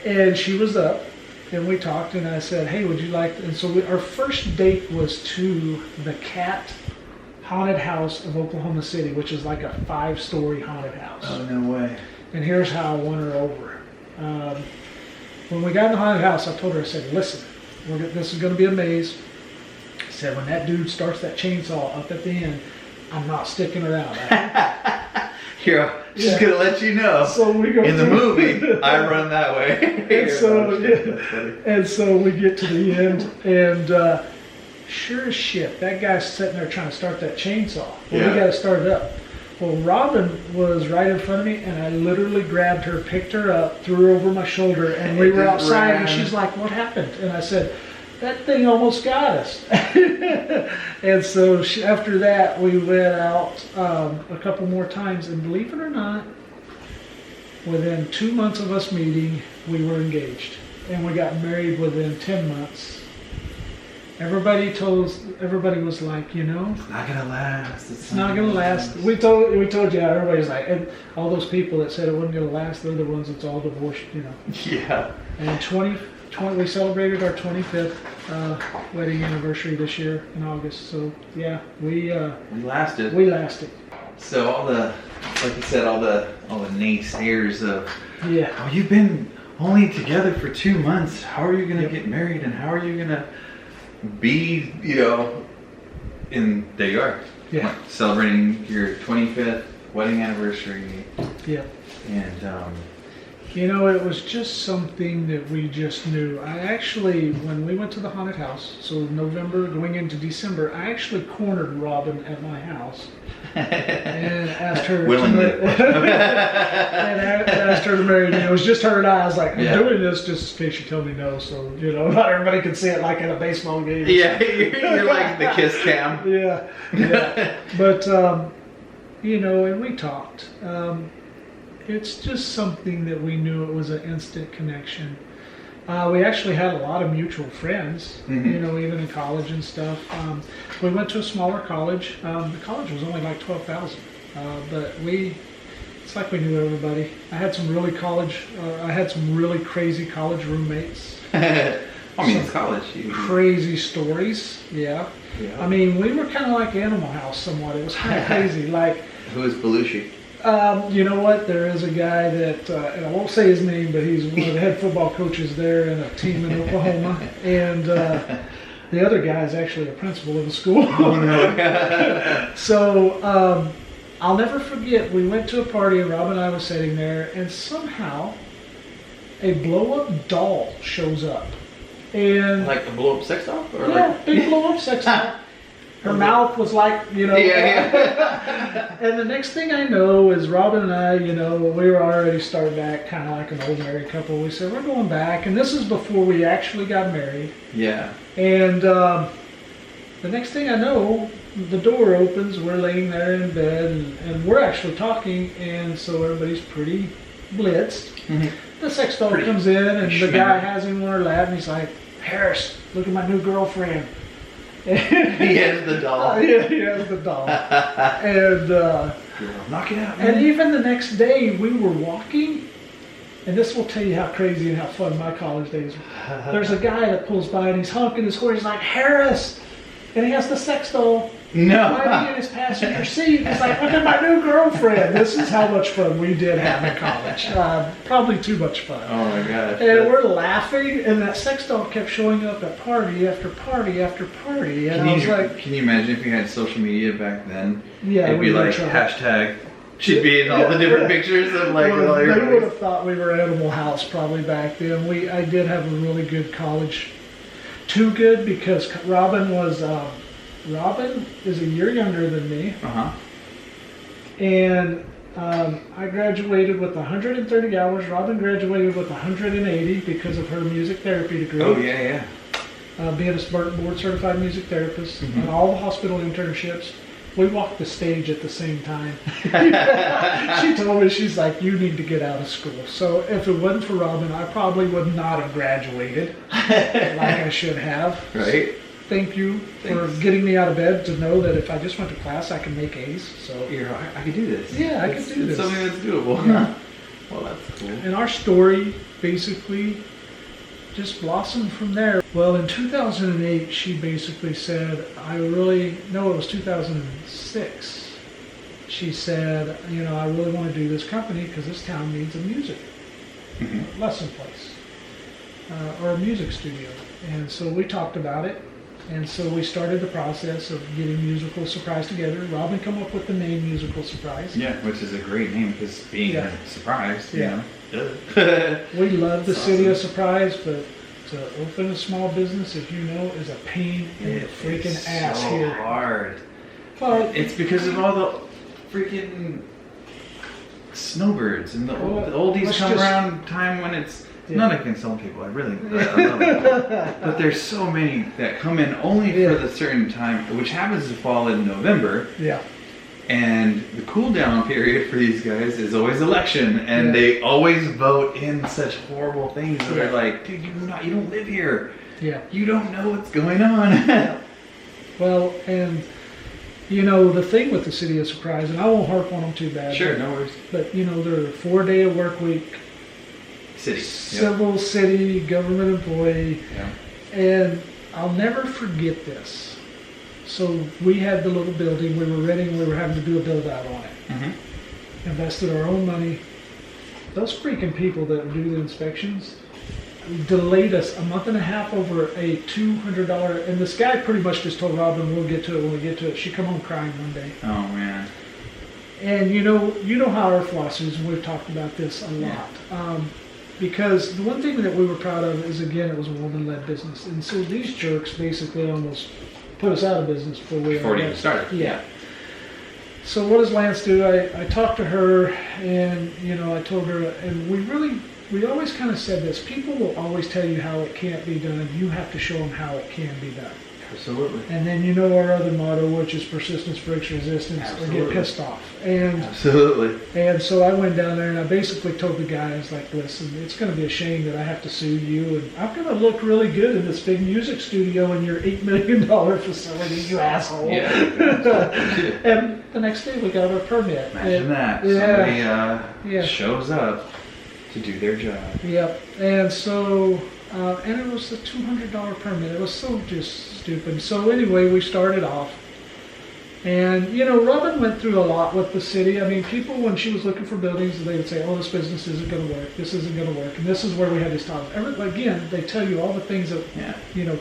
and she was up, and we talked, and I said, hey, would you like, and so our first date was to the Cat Haunted House of Oklahoma City, which is like a 5-story haunted house. Oh, no way. And here's how I won her over. When we got in the haunted house, I told her, I said, listen, this is going to be a maze. I said, when that dude starts that chainsaw up at the end, I'm not sticking around. Here, just going to let you know, so we go in the movie, I run that way. And so we get to the end, and sure as shit, that guy's sitting there trying to start that chainsaw. Well, we got to start it up. Well, Robin was right in front of me, and I literally grabbed her, picked her up, threw her over my shoulder, and we were outside, and she's like, what happened? And I said, that thing almost got us. And so after that, we went out a couple more times, and believe it or not, within 2 months of us meeting, we were engaged. And we got married within 10 months. Everybody was like, you know, it's not gonna last. It's not gonna last. We told you. Everybody's like, and all those people that said it wasn't gonna last, they're the ones that's all divorced, you know. Yeah. And we celebrated our 25th wedding anniversary this year in August. So yeah, we lasted. We lasted. So like you said, all the naysayers of, oh, you've been only together for 2 months. How are you gonna get married, and how are you gonna be, you know, there you are. Yeah. Celebrating your 25th wedding anniversary. Yeah. And, you know, it was just something that we just knew. I actually, when we went to the haunted house, so November going into December, I actually cornered Robin at my house and asked her willingly. Asked her to marry me. It was just her and I. I was like, I'm doing this just in case you tell me no, so, you know, not everybody can see it like at a baseball game. Yeah, you're like the kiss cam. Yeah. But, you know, and we talked. It's just something that we knew it was an instant connection. We actually had a lot of mutual friends, you know, even in college and stuff. We went to a smaller college. The college was only like 12,000, but it's like we knew everybody. I had some really crazy college roommates. I mean, it's college. Crazy stories, yeah. I mean, we were kind of like Animal House somewhat. It was kind of crazy. Like, who is Belushi? You know what? There is a guy that, and I won't say his name, but he's one of the head football coaches there in a team in Oklahoma. And the other guy is actually a principal of the school. Oh, no. So I'll never forget, we went to a party and Rob and I were sitting there, and somehow a blow-up doll shows up. And like a blow-up sex doll? Or big blow-up sex doll. Her mouth was like, you know. Yeah. And the next thing I know is Robin and I, you know, we were already starting to act kind of like an old married couple. We said, we're going back. And this is before we actually got married. Yeah. And the next thing I know, the door opens. We're laying there in bed, and we're actually talking. And so everybody's pretty, blitzed. Mm-hmm. The sex doll Pretty comes in, and the schmender. guy has him on her lap, and he's like, Harris, look at my new girlfriend. He has the doll. Yeah, he has the doll. And knock it out, man. and even the next day, we were walking, and this will tell you how crazy and how fun my college days were. There's a guy that pulls by, and he's honking his horn. He's like, Harris! And he has the sex doll riding in his passenger seat. He's like, look at my new girlfriend. This is how much fun we did have in college. Probably too much fun. Oh my gosh. And we're laughing, and that sex doll kept showing up at party after party after party. And I was like, can you imagine if you had social media back then? yeah, It'd be like hashtag. She'd be in all the different pictures of like all your they would have thought we were Animal House probably back then. I did have a really good college. Too good because Robin is a year younger than me. And I graduated with 130 hours. Robin graduated with 180 because of her music therapy degree. Oh yeah, Being a board certified music therapist and all the hospital internships. We walked the stage at the same time. She told me, she's like, you need to get out of school. So if it wasn't for Robin, I probably would not have graduated like I should have. Right. Thank you for getting me out of bed to know that if I just went to class, I can make A's. So I could do this. Yeah, I could do this. It's something that's doable. Yeah. Well, that's cool. And our story basically just blossomed from there. Well, in 2008, she basically said, it was 2006. She said, I really want to do this company because this town needs a music lesson place or a music studio. And so we talked about it. And so we started the process of getting Musical Surprise together. Robin come up with the name Musical Surprise. Yeah, which is a great name because being surprised, Yeah. Duh. We love the city of Surprise, but to open a small business, if you know, is a pain in the freaking ass so here. hard. Well, It's because of all the freaking snowbirds and the oldies let's come just- around time when it's not against old people. I love it. But there's so many that come in only for the certain time, which happens to fall in November. Yeah. And the cool down period for these guys is always election, and they always vote in such horrible things that are like, dude, you don't live here. Yeah. You don't know what's going on. Well, and the thing with the city of Surprise, and I won't harp on them too bad. Sure, no worries. But they're a 4-day a work week. City. Civil city, government employee. Yeah. And I'll never forget this. So we had the little building we were renting. We were having to do a build out on it. Invested our own money. Those freaking people that do the inspections delayed us a month and a half over a $200. And this guy pretty much just told Robin, we'll get to it when we get to it. She come home crying one day. Oh man. And you know how our philosophy is, and we've talked about this a lot. Because the one thing that we were proud of is, again, it was a woman-led business. And so these jerks basically almost put us out of business before we even started. Yeah. So what does Lance do? I talked to her, and I told her, and we always kind of said this: people will always tell you how it can't be done. You have to show them how it can be done. Absolutely. And then our other motto, which is persistence breaks resistance, or get pissed off. And absolutely. And so I went down there and I basically told the guys, like, listen, it's going to be a shame that I have to sue you, and I'm going to look really good in this big music studio in your $8 million facility, you asshole. Yeah. And the next day we got our permit. Imagine that. Somebody shows up to do their job. Yep. And so, and it was a $200 permit. It was so just stupid. So anyway, we started off. And, Robin went through a lot with the city. I mean, people, when she was looking for buildings, they would say, oh, this business isn't going to work. This isn't going to work. And this is where we had these talks. Again, they tell you all the things that,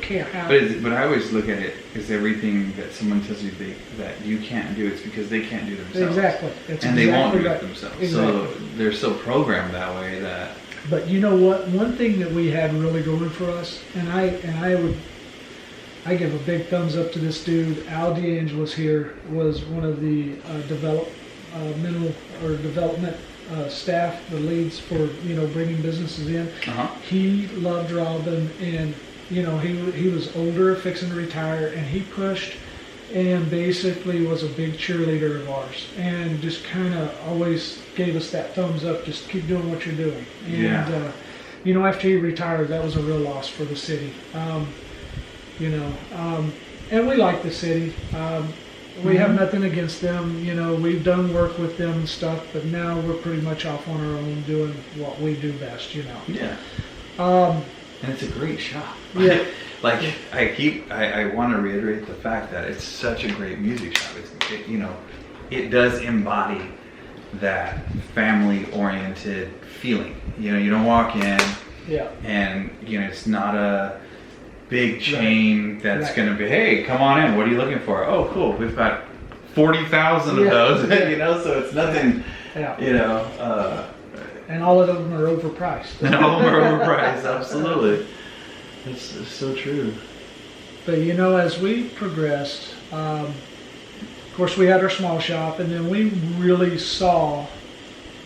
can't happen. But I always look at it as everything that someone tells you that you can't do, it's because they can't do it themselves. Exactly. They won't do it themselves. Exactly. So they're so programmed that way that... But you know what? One thing that we had really going for us, and I give a big thumbs up to this dude. Al DeAngelis here was one of the development staff, the leads for bringing businesses in. He loved Robin, and he was older, fixing to retire, and he pushed and basically was a big cheerleader of ours, and just kind of always gave us that thumbs up, just keep doing what you're doing. And you know, after he retired, that was a real loss for the city. You know, and we like the city. We have nothing against them. You know, we've done work with them and stuff, but now we're pretty much off on our own doing what we do best, you know. Yeah. And it's a great shop. Yeah. Like, I want to reiterate the fact that it's such a great music shop. You know, it does embody that family-oriented feeling. You know, you don't walk in and, you know, it's not a big chain that's going to be, hey, come on in, what are you looking for? Oh, cool, we've got 40,000 of those, you know, so it's nothing, you know. And all of them are overpriced. And all of them are overpriced, absolutely. It's so true. But, you know, as we progressed, of course, we had our small shop, and then we really saw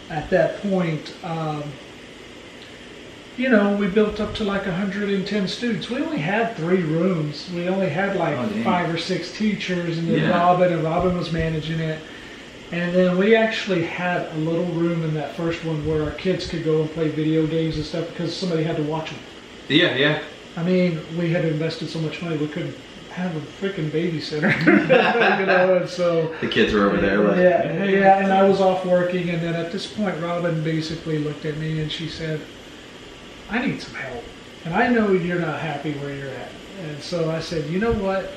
at that point, you know, we built up to like 110 students. We only had 3 rooms. We only had like 5 or 6 teachers, and then Robin was managing it. And then we actually had a little room in that first one where our kids could go and play video games and stuff because somebody had to watch them. Yeah, yeah. I mean, we had invested so much money we couldn't have a freaking babysitter. You know, and so the kids were over there, like yeah, and I was off working, and then at this point, Robin basically looked at me and she said, "I need some help, and I know you're not happy where you're at." And so I said, "You know what?"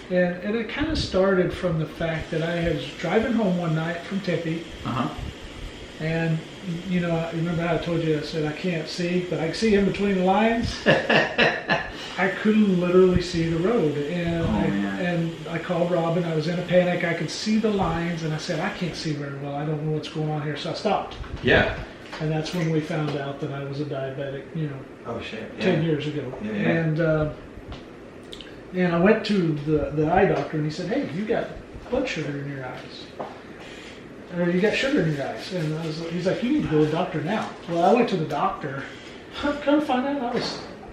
And it kind of started from the fact that I was driving home one night from Tempe, and you know, I remember how I told you, I said I can't see, but I can see in between the lines. I couldn't literally see the road, and I called Robin. I was in a panic. I could see the lines, and I said, I can't see very well. I don't know what's going on here, so I stopped. Yeah. And that's when we found out that I was a diabetic, you know, oh, shit. 10 years ago. And I went to the eye doctor, and he said, "Hey, you got blood sugar in your eyes. Or you got sugar in your eyes." And he's like, "You need to go to the doctor now." Well, I went to the doctor. Come to find out,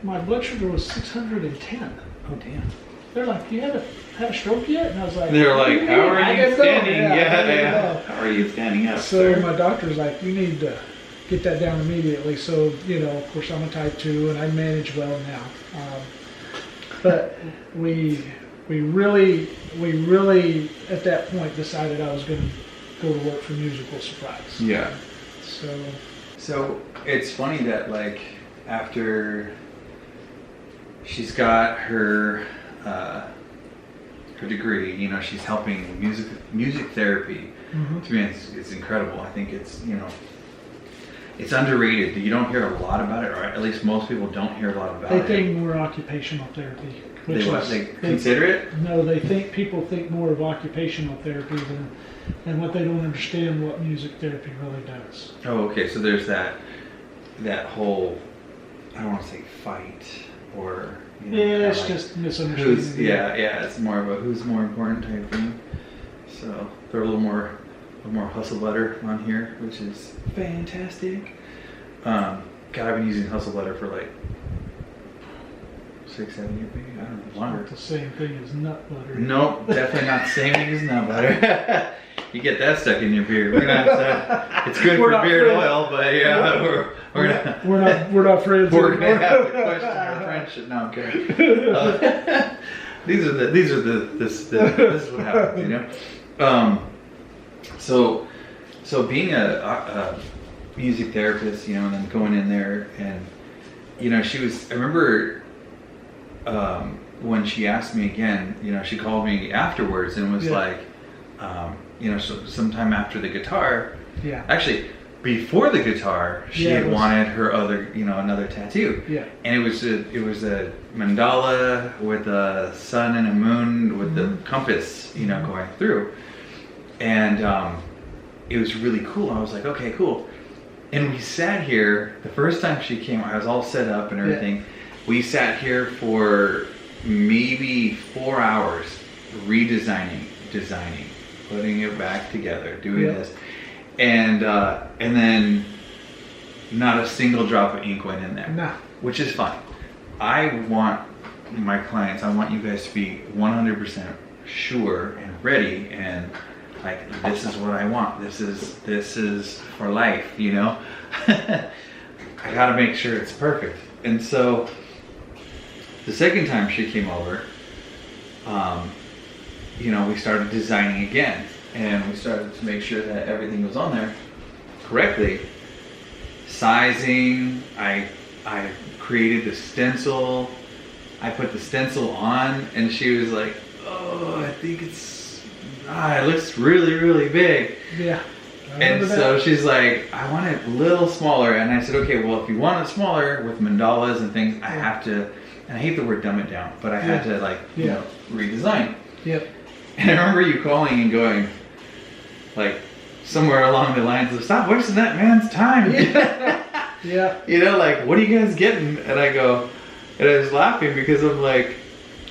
my blood sugar was 610. Oh, damn. They're like, "You had a stroke yet?" And I was like, "They're like, how are you standing? Yeah. How are you standing up?" So my doctor's like, "You need to get that down immediately." So, you know, of course, I'm a type 2, and I manage well now. But we really at that point decided I was going to go to work for Musical Surprise. Yeah. So it's funny that, like, after she's got her degree, you know, she's helping music therapy. To me, it's incredible. I think it's, you know, it's underrated. You don't hear a lot about it, or at least most people don't hear a lot about it. They think more occupational therapy. They consider it? No, people think more of occupational therapy than what they don't understand what music therapy really does. Oh, okay. So there's that whole, I don't want to say fight, or, you know, it's like just misunderstanding. It's more of a who's more important type thing. So throw a little more hustle butter on here, which is fantastic. God, I've been using hustle butter for like 6-7 years, maybe. I don't know, longer. Not the same thing as nut butter. Nope, definitely not the same thing as nut butter. You get that stuck in your beard. We're not, it's good for beard oil, but yeah, we're not friends. We're gonna have to question our friendship. No, I'm kidding. This is what happens, you know. So being a music therapist, you know, and then going in there, and you know, I remember when she asked me again, you know, she called me afterwards and was like, you know, so sometime after the guitar, actually before the guitar, she had wanted her other, you know, another tattoo, and it was a mandala with a sun and a moon with the compass, you know, going through, and it was really cool. I was like, okay, cool. And we sat here the first time she came. I was all set up and everything. We sat here for maybe 4 hours, designing, putting it back together, doing this, and then not a single drop of ink went in there. Nah. Which is fine. I want my clients, I want you guys to be 100% sure and ready and like, this is what I want. This is for life, you know? I gotta make sure it's perfect. And so the second time she came over, you know, we started designing again, and we started to make sure that everything was on there correctly. Sizing, I created the stencil. I put the stencil on, and she was like, "Oh, I think it looks really, really big." Yeah. And so she's like, "I want it a little smaller." And I said, "Okay, well, if you want it smaller with mandalas and things, I have to," and I hate the word dumb it down, but I had to, like, you know, redesign. Yep. And I remember you calling and going, like, somewhere along the lines of, "Stop wasting that man's time." Yeah. You know, like, "What are you guys getting?" And I go, and I was laughing because I'm like,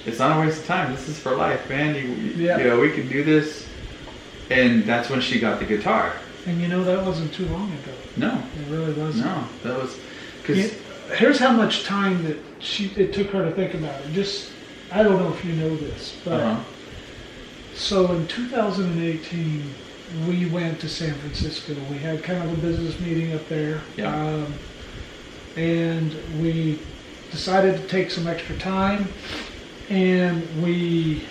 it's not a waste of time. This is for life, man. You know, we can do this. And that's when she got the guitar. And you know, that wasn't too long ago. No. It really wasn't. No, that was, because... Here's how much time that it took her to think about it. Just, I don't know if you know this, but so in 2018, we went to San Francisco. We had kind of a business meeting up there. Yeah. And we decided to take some extra time, and we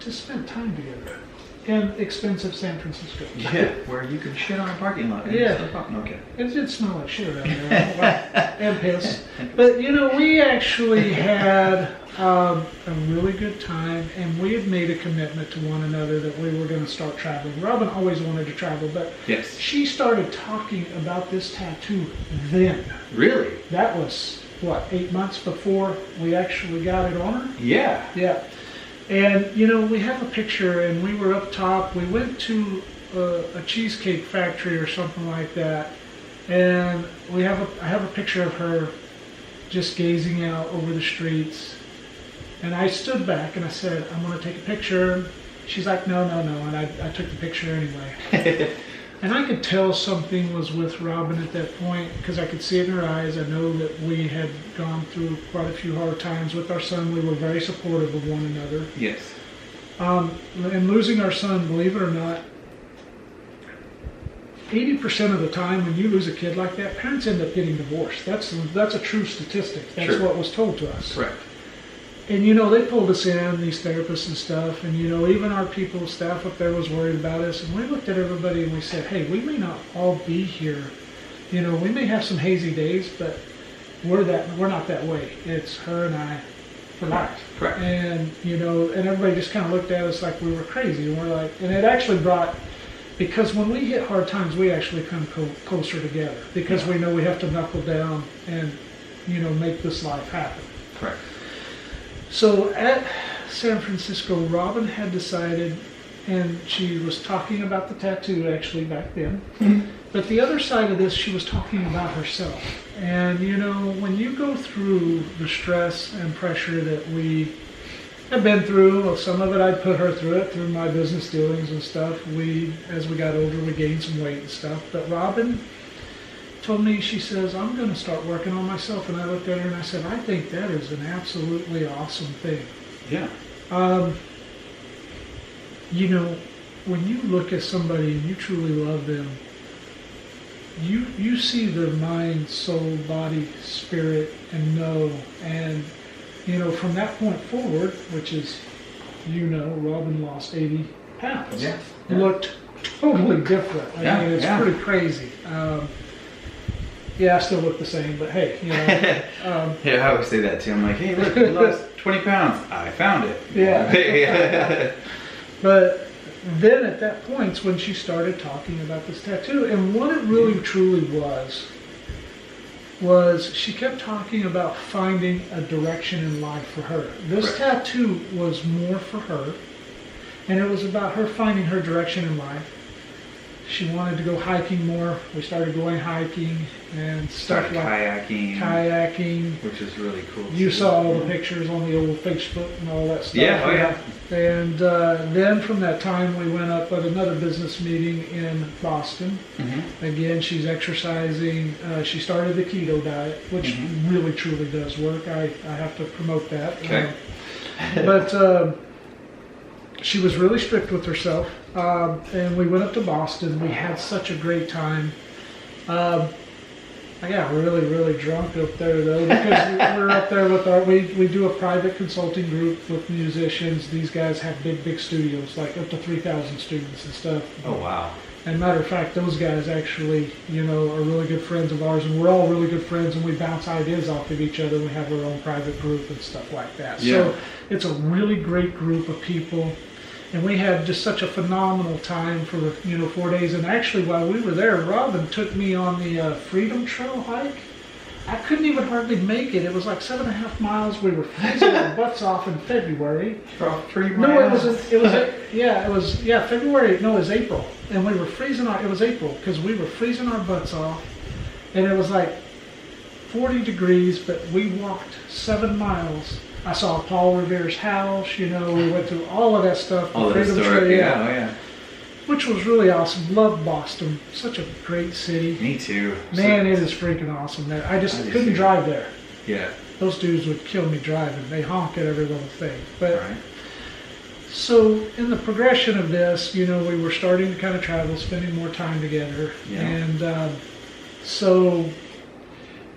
just spent time together in expensive San Francisco. Yeah, where you can shit on a parking lot. Yeah. Okay. It did smell like shit out there. And piss. But, you know, we actually had a really good time, and we had made a commitment to one another that we were going to start traveling. Robin always wanted to travel, but she started talking about this tattoo then. Really? That was, what, 8 months before we actually got it on her? Yeah. Yeah. And, you know, we have a picture, and we were up top. We went to a cheesecake factory or something like that, and I have a picture of her just gazing out over the streets. And I stood back and I said, "I'm going to take a picture." She's like, no. And I took the picture anyway. And I could tell something was with Robin at that point because I could see it in her eyes. I know that we had gone through quite a few hard times with our son. We were very supportive of one another. Yes. And losing our son, believe it or not, 80% of the time when you lose a kid like that, parents end up getting divorced. That's a true statistic. That's what was told to us. Correct. And, you know, they pulled us in, these therapists and stuff, and, you know, even our people, staff up there was worried about us, and we looked at everybody and we said, hey, we may not all be here. You know, we may have some hazy days, but we're not that way. It's her and I for life. Correct. And, you know, and everybody just kind of looked at us like we were crazy, and we're like, and it actually brought, because when we hit hard times, we actually come closer together, because we know we have to knuckle down and, you know, make this life happen. Correct. So at San Francisco, Robin had decided, and she was talking about the tattoo actually back then, but the other side of this, she was talking about herself. And, you know, when you go through the stress and pressure that we have been through, well, some of it I'd put her through it, through my business dealings and stuff. As we got older, we gained some weight and stuff. But Robin told me, she says, I'm going to start working on myself. And I looked at her and I said, I think that is an absolutely awesome thing. Yeah. You know, when you look at somebody and you truly love them, you see their mind, soul, body, spirit, and know. And, you know, from that point forward, which is, you know, Robin lost 80 pounds. Yeah. Looked totally different. I mean, it's pretty crazy. I still look the same, but hey, you know. Yeah, I always say that too. I'm like, hey, look, you lost 20 pounds. I found it. Yeah. But then at that point when she started talking about this tattoo, and what it really truly was she kept talking about finding a direction in life for her. This tattoo was more for her, and it was about her finding her direction in life. She wanted to go hiking more. We started going hiking and stuff like kayaking, which is really cool. You saw all the pictures on the old Facebook and all that stuff. Yeah. And then from that time, we went up at another business meeting in Boston. Mm-hmm. Again, she's exercising. She started the keto diet, which really, truly does work. I have to promote that. Okay. But she was really strict with herself. And we went up to Boston. We had such a great time. I got really, really drunk up there though, because we're up there with we do a private consulting group with musicians. These guys have big studios, like up to 3,000 students and stuff. Oh, wow. And matter of fact, those guys actually, you know, are really good friends of ours, and we're all really good friends, and we bounce ideas off of each other. We have our own private group and stuff like that. Yeah. So it's a really great group of people. And we had just such a phenomenal time for, 4 days. And actually, while we were there, Robin took me on the Freedom Trail hike. I couldn't even hardly make it. It was like 7.5 miles. We were freezing our butts off in February. For 3 miles? No, it was February. No, it was April. And we were freezing it was April, because we were freezing our butts off. And it was like 40 degrees, but we walked 7 miles. I saw Paul Revere's house, we went through all of that stuff. All that stuff, yeah. Which was really awesome. Loved Boston. Such a great city. Me too. Man, it is freaking awesome there. I just couldn't drive there. Yeah. Those dudes would kill me driving. They honk at every little thing. But right. So in the progression of this, we were starting to kind of travel, spending more time together. Yeah. And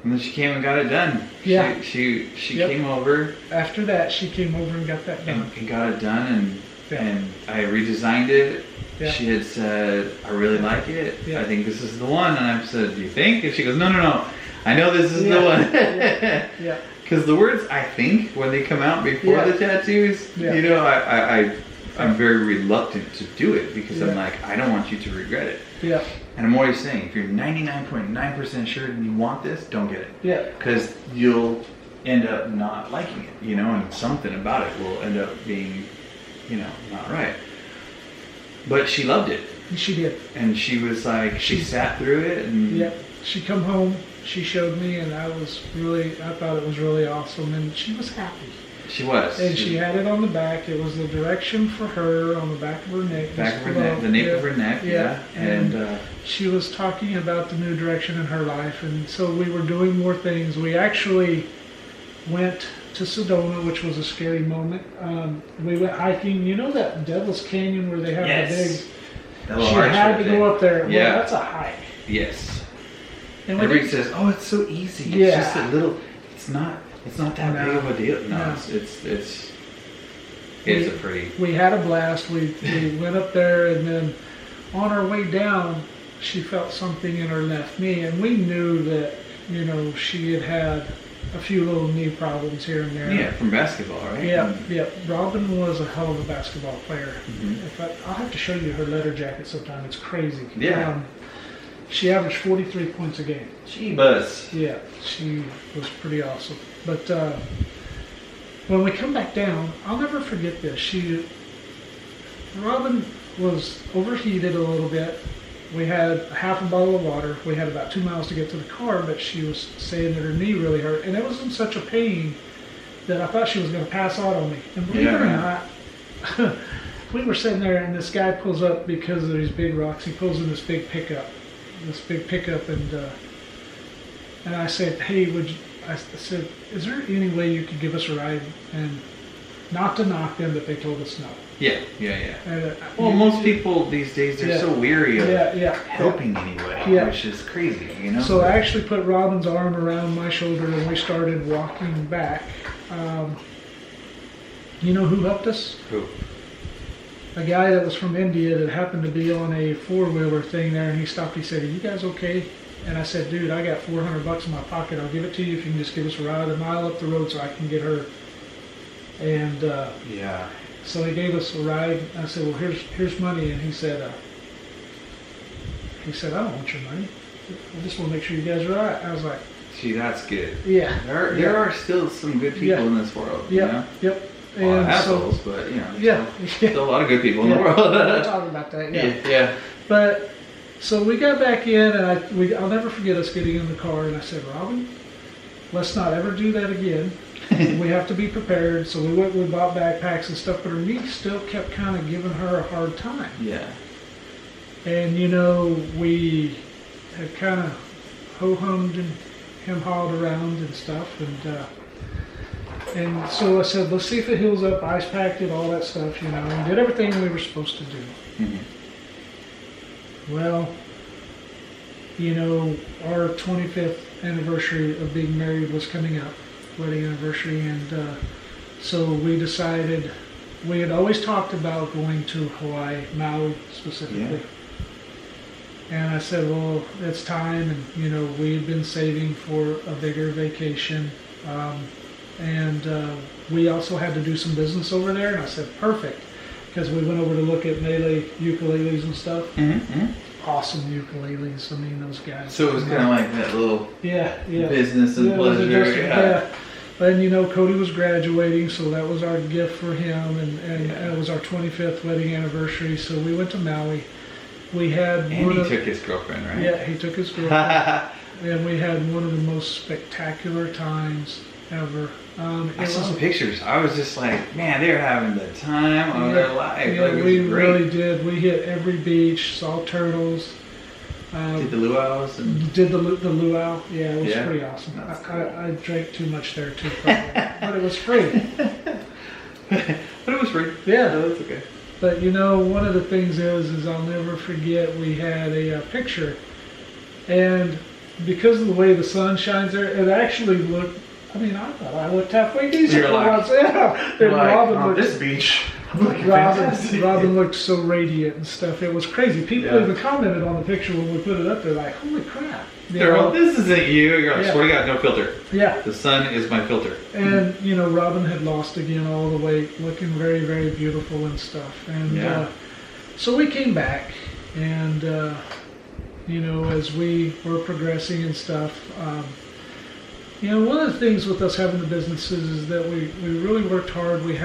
and then she came and got it done. Yeah. She came over. After that, she came over and got that done. And got it done, and I redesigned it. Yeah. She had said, I really like it. Yeah. I think this is the one. And I said, do you think? And she goes, no. I know this is the one. Yeah. Because the words I think, when they come out before the tattoos, I'm very reluctant to do it, because I'm like, I don't want you to regret it. Yeah. And I'm always saying, if you're 99.9% sure that you want this, don't get it. Yeah. Because you'll end up not liking it, and something about it will end up being, not right. But she loved it. She did. And she was like, she sat through it. And yeah. She come home, she showed me, and I thought it was really awesome. And she was happy. She was. And she had it on the back. It was the direction for her on the back of her neck. Back of her neck, the nape of her neck, yeah. And she was talking about the new direction in her life. And so we were doing more things. We actually went to Sedona, which was a scary moment. We went hiking. You know that Devil's Canyon where they have the big... She had to go up there. Yeah. Well, that's a hike. Yes. And everybody says, oh, it's so easy. Yeah. It's just a little... It's not that big of a deal. No. It's a pretty... We had a blast. We went up there, and then on our way down, she felt something in her left knee, and we knew that, she had a few little knee problems here and there. Yeah, from basketball, right? Yeah. Robin was a hell of a basketball player. Mm-hmm. I'll have to show you her letter jacket sometime. It's crazy. Yeah. She averaged 43 points a game. Jeebus. Yeah, she was pretty awesome. But when we come back down, I'll never forget this. Robin was overheated a little bit. We had half a bottle of water. We had about 2 miles to get to the car, but she was saying that her knee really hurt. And it was in such a pain that I thought she was going to pass out on me. And believe it or not, we were sitting there, and this guy pulls up because of these big rocks. He pulls in this big pickup, and I said, hey, I said, is there any way you could give us a ride? And not to knock them, but they told us no. Yeah. Well, most people these days, they're so weary of helping anyway, which is crazy, So I actually put Robin's arm around my shoulder, and we started walking back. You know who helped us? Who? A guy that was from India that happened to be on a four-wheeler thing there, and he stopped. He said, are you guys okay? And I said, dude, I got $400 in my pocket. I'll give it to you if you can just give us a ride a mile up the road so I can get her. And so he gave us a ride. I said, well, here's money. And he said, I don't want your money. I just want to make sure you guys are all right. I was like, see, that's good. Yeah. There are still some good people in this world. Yep. A lot of assholes, but still a lot of good people in the world. We're talking about that. Yeah. But so we got back in, and I'll never forget us getting in the car, and I said, Robin, let's not ever do that again. We have to be prepared. So we went. We bought backpacks and stuff, but her knee still kept kind of giving her a hard time. Yeah. And we had kind of ho-hummed and hem-hawed around and stuff, and And so I said, let's see if it heals up. Ice packed it, all that stuff, and did everything we were supposed to do. Mm-hmm. Well, our 25th anniversary of being married was coming up, wedding anniversary, and so we decided, we had always talked about going to Hawaii, Maui specifically. Yeah. And I said, well, it's time, and we had been saving for a bigger vacation, and we also had to do some business over there. And I said, perfect, because we went over to look at Mele ukuleles and stuff. Mm-hmm. Awesome ukuleles. I mean, those guys. So it was kind of like that little business and pleasure. Yeah. And Cody was graduating, so that was our gift for him, and it was our 25th wedding anniversary. So we went to Maui. We had and he took his girlfriend, right? Yeah, he took his girlfriend. And we had one of the most spectacular times ever. I saw some pictures. I was just like, man, they're having the time of their life. Yeah, like, we really did. We hit every beach, saw turtles. Did the luau's? Did the luau. Yeah, it was pretty awesome. Cool. I drank too much there too, probably. But it was free. But it was free. Yeah. No, that's okay. But one of the things is I'll never forget, we had a picture, and because of the way the sun shines there, it actually looked, I thought I looked halfway decent for once. Yeah. And Robin looked, this beach, Robin looked so radiant and stuff. It was crazy. People even commented on the picture when we put it up there, like, holy crap. They're all, this isn't you. You're like, swear to God, no filter. Yeah. The sun is my filter. And, Robin had lost again all the weight, looking very, very beautiful and stuff. And so we came back, and, as we were progressing and stuff, one of the things with us having the businesses is that we really worked hard. We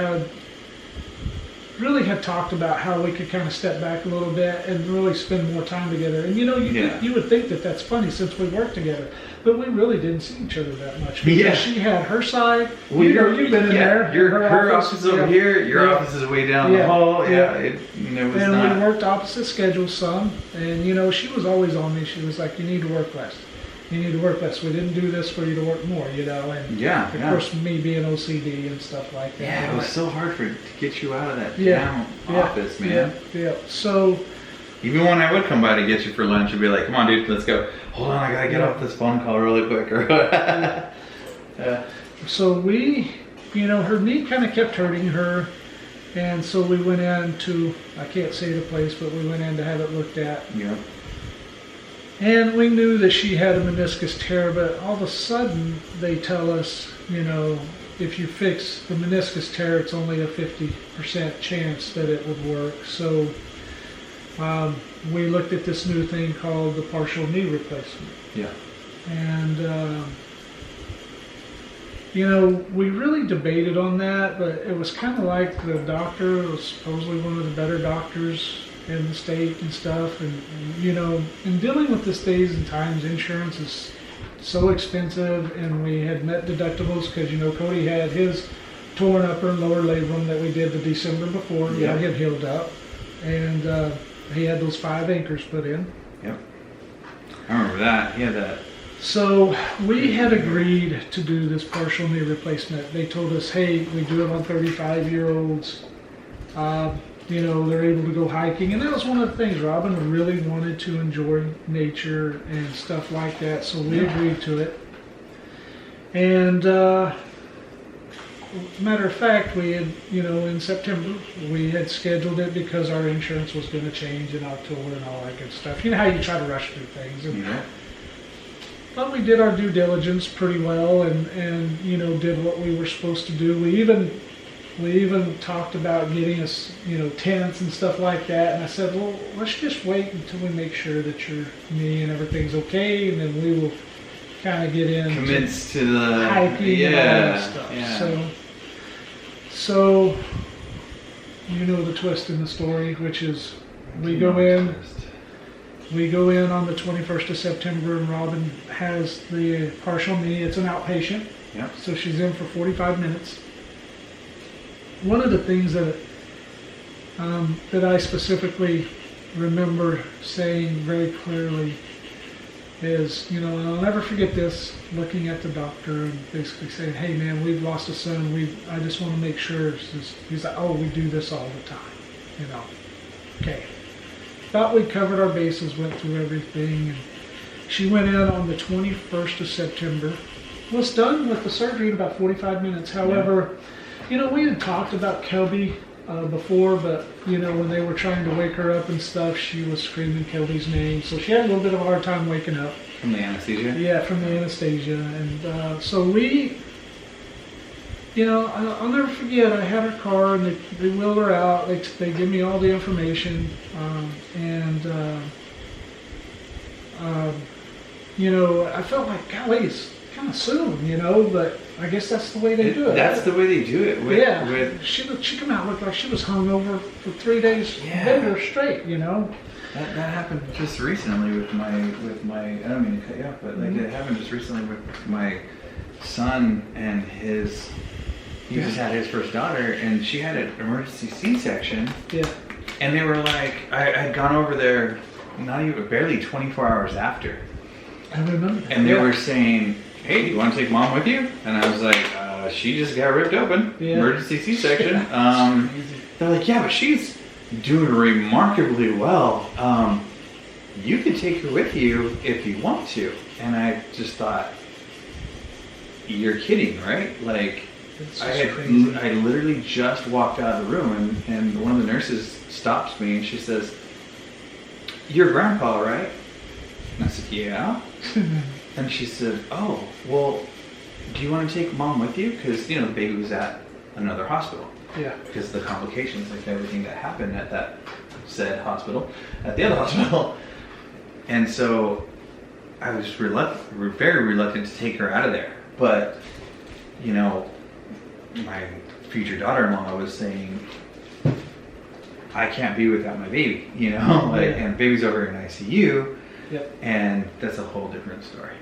really had talked about how we could kind of step back a little bit and really spend more time together. And you would think that that's funny since we worked together, but we really didn't see each other that much. Because she had her side. Well, you've been in there. Her office is over here. Your office is way down the hall. It was and we worked opposite schedules some. And she was always on me. She was like, "You need to work less. You need to work less. We didn't do this for you to work more, And of course, me being OCD and stuff like that. Yeah, it was so hard to get you out of that down office, man. Yeah. So even when I would come by to get you for lunch, I'd be like, "Come on, dude, let's go. Hold on, I gotta get off this phone call really quick." So we, her knee kind of kept hurting her, and so we went in to, I can't say the place, but we went in to have it looked at. Yeah. And we knew that she had a meniscus tear, but all of a sudden they tell us, if you fix the meniscus tear, it's only a 50% chance that it would work. So we looked at this new thing called the partial knee replacement. Yeah. And, we really debated on that, but it was kind of like the doctor was supposedly one of the better doctors in the state and stuff, and in dealing with this days and times, insurance is so expensive, and we had met deductibles because Cody had his torn upper and lower labrum that we did the December before, got him healed up, and he had those 5 anchors put in. Yep, I remember that. He had that. So we had agreed to do this partial knee replacement. They told us, hey, we do it on 35-year-olds. They're able to go hiking. And that was one of the things. Robin really wanted to enjoy nature and stuff like that. So we agreed to it. And matter of fact, we had, in September, we had scheduled it because our insurance was going to change in October and all that good stuff. You know how you try to rush through things. And, but we did our due diligence pretty well and did what we were supposed to do. We even talked about getting us, tents and stuff like that. And I said, well, let's just wait until we make sure that your knee and everything's okay, and then we will kind of get in. Commence to the hiking and all that stuff. Yeah. So the twist in the story, which is we go in on the 21st of September, and Robin has the partial knee. It's an outpatient. Yep. So she's in for 45 minutes. One of the things that I specifically remember saying very clearly is, you know, and I'll never forget this, looking at the doctor and basically saying, hey man, we've lost a son, I just want to make sure. He's like, oh, we do this all the time, you know. Okay. Thought we covered our bases, went through everything, and she went in on the 21st of September. Was done with the surgery in about 45 minutes. However, you know, we had talked about Kelby before, but, you know, when they were trying to wake her up and stuff, she was screaming Kelby's name. So she had a little bit of a hard time waking up. From the anesthesia? Yeah, from the anesthesia. And so we, you know, I'll never forget, I had her car and they wheeled her out. They gave me all the information. You know, I felt like, golly, it's kind of soon, you know, but I guess that's the way they do it. That's the way they do it. She come out looked like she was hungover for 3 days later straight, you know. That happened just recently with my I don't mean to cut you off, but like it happened just recently with my son and he just had his first daughter, and she had an emergency C-section. Yeah. And they were like, I'd gone over there barely 24 hours after. I remember that. And they were saying, hey, do you want to take mom with you? And I was like, she just got ripped open. Yeah. Emergency C-section. They're like, yeah, but she's doing remarkably well. You can take her with you if you want to. And I just thought, you're kidding, right? Like, I literally just walked out of the room, and one of the nurses stops me and she says, you're grandpa, right? And I said, yeah. And she said, oh, well, do you want to take mom with you? Because, you know, the baby was at another hospital. Yeah. Because the complications, like everything that happened at that said hospital, at the other hospital. And so I was very reluctant to take her out of there. But, you know, my future daughter-in-law was saying, I can't be without my baby, you know, like, and baby's over in ICU. Yep. And that's a whole different story.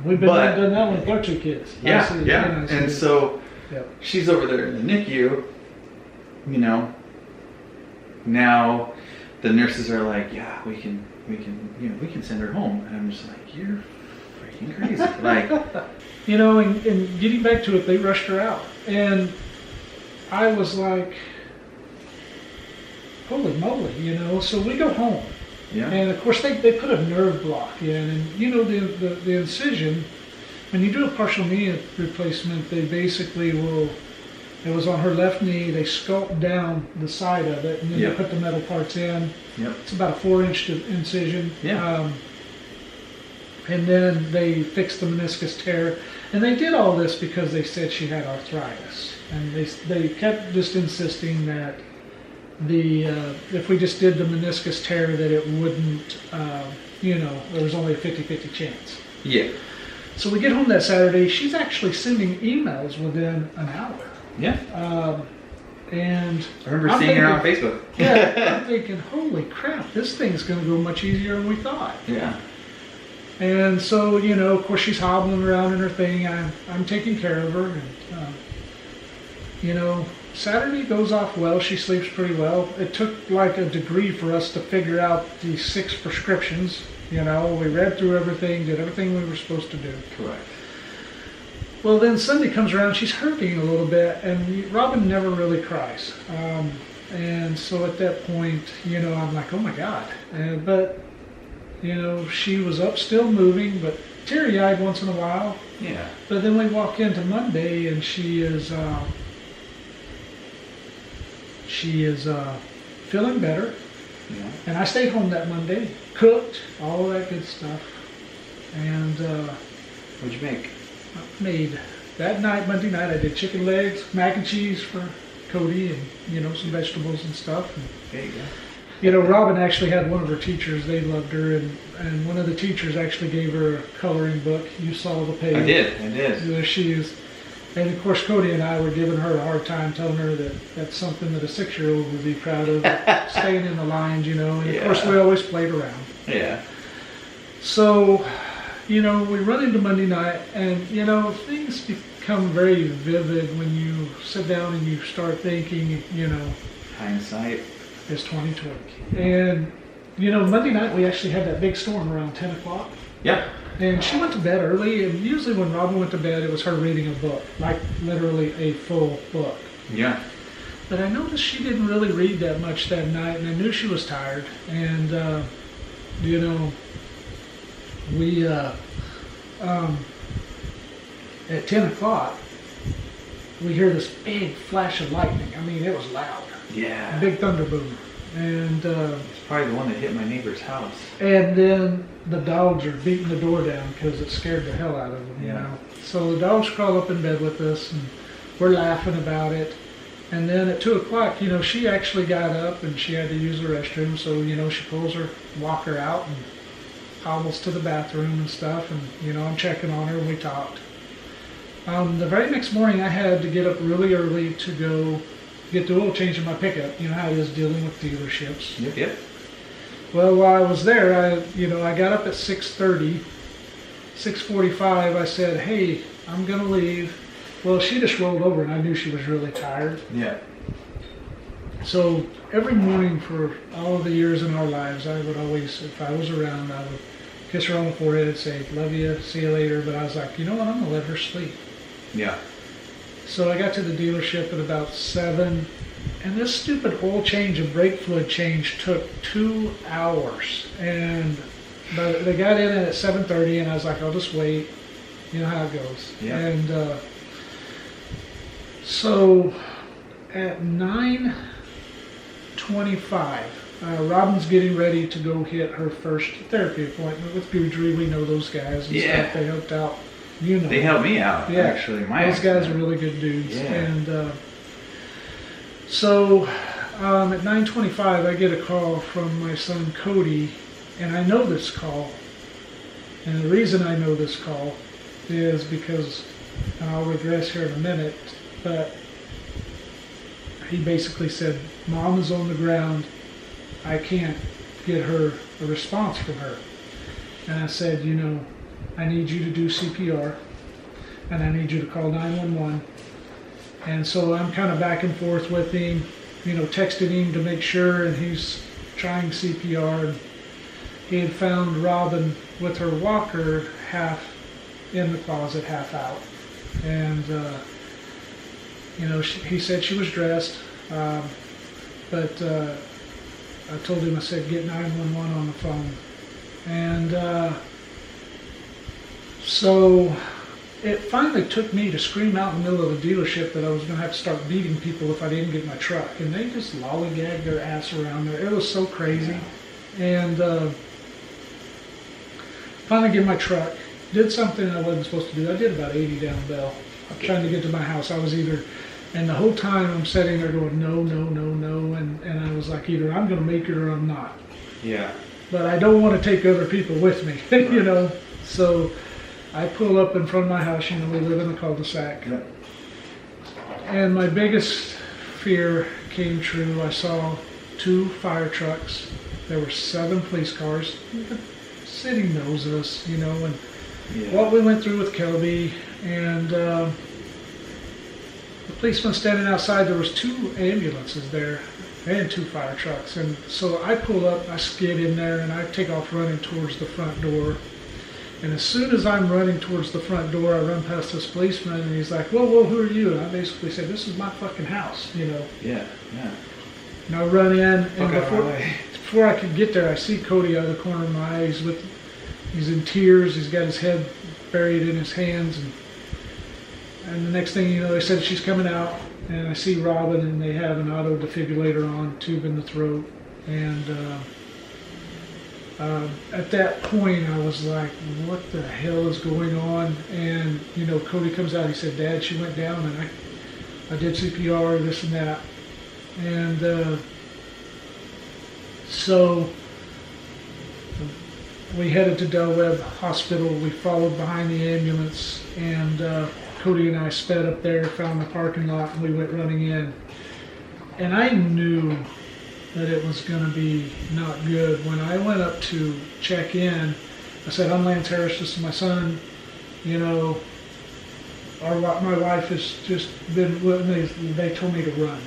We've been done that with our 2 kids. Yeah, and so she's over there in the NICU, you know. Now the nurses are like, yeah, we can send her home. And I'm just like, you're freaking crazy. Like, you know, and getting back to it, they rushed her out. And I was like, holy moly, you know. So we go home. Yeah. And of course they put a nerve block in, and you know the incision, when you do a partial knee replacement, they basically it was on her left knee, they sculpt down the side of it, and then they put the metal parts in. Yep. It's about a 4-inch incision. Yeah. And then they fixed the meniscus tear, and they did all this because they said she had arthritis, and they kept just insisting that if we just did the meniscus tear, that it wouldn't, you know, there was only a 50-50 chance. Yeah. So we get home that Saturday. She's actually sending emails within an hour. Yeah. And I remember seeing her on Facebook. Yeah. I'm thinking, holy crap, this thing's going to go much easier than we thought. Yeah. And so, you know, of course, she's hobbling around in her thing. I'm taking care of her, and you know. Saturday goes off well. She sleeps pretty well. It took like a degree for us to figure out the 6 prescriptions. You know, we read through everything, did everything we were supposed to do. Correct. Well, then Sunday comes around. She's hurting a little bit, and Robin never really cries. And so at that point, you know, I'm like, oh my God. But, you know, she was up still moving, but teary-eyed once in a while. Yeah. But then we walk into Monday, and she is feeling better. Yeah. And I stayed home that Monday, cooked, all that good stuff. And what'd you make? Made that night, Monday night, I did chicken legs, mac and cheese for Cody, and, you know, some vegetables and stuff. And, there you go. you know, Robin actually had one of her teachers, they loved her, and one of the teachers actually gave her a coloring book. You saw the page. I did. She is. And of course, Cody and I were giving her a hard time, telling her that that's something that a 6-year-old would be proud of, staying in the lines, you know. And of course, we always played around. Yeah. So, you know, we run into Monday night, and, you know, things become very vivid when you sit down and you start thinking, you know. Hindsight is 20/20. And Monday night we actually had that big storm around 10 o'clock. Yeah. And she went to bed early, and usually when Robin went to bed, it was her reading a book, like literally a full book. Yeah. But I noticed she didn't really read that much that night, and I knew she was tired. And, we, at 10 o'clock, we hear this big flash of lightning. I mean, it was loud. Yeah. A big thunder boom. And it's probably the one that hit my neighbor's house. And then the dogs are beating the door down because it scared the hell out of them. Yeah. So the dogs crawl up in bed with us, and we're laughing about it. And then at 2 o'clock, she actually got up and she had to use the restroom. So, she pulls her walker out and hobbles to the bathroom and stuff. And, I'm checking on her, and we talked. The very next morning, I had to get up really early to go get the oil change in my pickup. You know how it is dealing with dealerships. Yep. Well, while I was there, I got up at 6:30. 6:45, I said, hey, I'm going to leave. Well, she just rolled over, and I knew she was really tired. Yeah. So every morning for all of the years in our lives, I would always, if I was around, I would kiss her on the forehead and say, love you, see you later. But I was like, you know what, I'm going to let her sleep. Yeah. So I got to the dealership at about 7, and this stupid oil change and brake fluid change took 2 hours. And they got in at 7:30, and I was like, I'll just wait. You know how it goes. Yeah. And so at 9:25, Robin's getting ready to go hit her first therapy appointment with Boudry. We know those guys and stuff. They helped out. They helped me out, actually. Those guys are really good dudes. Yeah. And so at 9:25, I get a call from my son Cody, and I know this call. And the reason I know this call is because, and I'll regress here in a minute, but he basically said, Mom is on the ground. I can't get her a response from her. And I said, I need you to do CPR, and I need you to call 911. And so I'm kind of back and forth with him, texting him to make sure, and he's trying CPR. And he had found Robin with her walker half in the closet, half out. And, he said she was dressed, but I told him, I said, get 911 on the phone. And so it finally took me to scream out in the middle of the dealership that I was going to have to start beating people if I didn't get my truck. And they just lollygagged their ass around there. It was so crazy. And finally get my truck. Did something I wasn't supposed to do. I did about 80 down Bell. Trying to get to my house. I was either, and the whole time I'm sitting there going, no. And I was like, either I'm going to make it or I'm not. Yeah. But I don't want to take other people with me, Right. So I pull up in front of my house, we live in a cul-de-sac. Yep. And my biggest fear came true. I saw 2 fire trucks. There were 7 police cars. The city knows us, and what we went through with Kelby. And the policeman standing outside, there was 2 ambulances there and 2 fire trucks. And so I pull up, I skid in there, and I take off running towards the front door. And as soon as I'm running towards the front door, I run past this policeman, and he's like, whoa, who are you? And I basically said, this is my fucking house, Yeah. And I run in, and Okay, before I could get there, I see Cody out of the corner of my eye. He's in tears. He's got his head buried in his hands. And the next thing you know, they said she's coming out. And I see Robin, and they have an auto defibrillator on, tube in the throat. And at that point, I was like, what the hell is going on? And, Cody comes out. He said, Dad, she went down, and I did CPR, this and that. And so we headed to Del Webb Hospital. We followed behind the ambulance, and Cody and I sped up there, found the parking lot, and we went running in. And I knew that it was going to be not good. When I went up to check in, I said, I'm Lance Harris, this is my son. My wife has just been, they told me to run.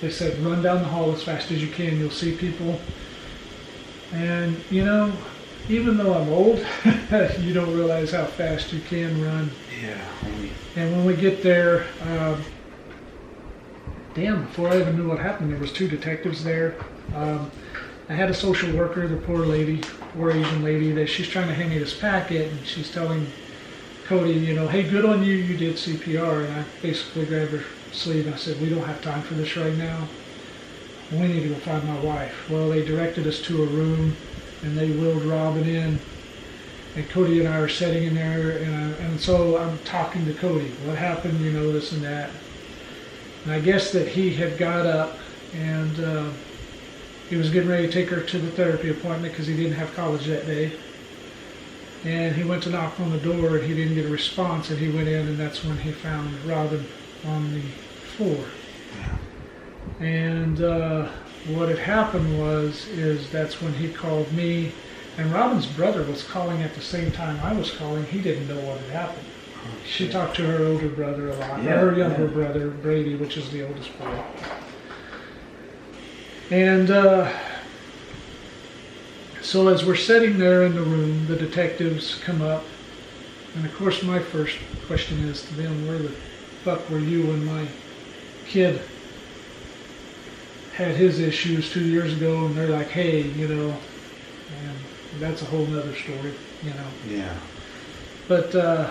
They said, run down the hall as fast as you can. You'll see people. And, you know, even though I'm old, you don't realize how fast you can run. Yeah. And when we get there, before I even knew what happened, there was 2 detectives there. I had a social worker, the poor lady, poor Asian lady, that she's trying to hand me this packet, and she's telling Cody, you know, hey, good on you, you did CPR. And I basically grabbed her sleeve and I said, we don't have time for this right now. We need to go find my wife. Well, they directed us to a room, and they wheeled Robin in. And Cody and I are sitting in there, and so I'm talking to Cody. What happened, you know, this and that. And I guess that he had got up, and he was getting ready to take her to the therapy appointment because he didn't have college that day. And he went to knock on the door, and he didn't get a response, and he went in, and that's when he found Robin on the floor. And what had happened is that's when he called me, and Robin's brother was calling at the same time I was calling. He didn't know what had happened. She talked to her older brother a lot, her younger brother, Brady, which is the oldest boy. And so as we're sitting there in the room, the detectives come up, and of course my first question is to them, where the fuck were you when my kid had his issues 2 years ago? And they're like, hey, you know, and that's a whole nother story, you know. Yeah. But of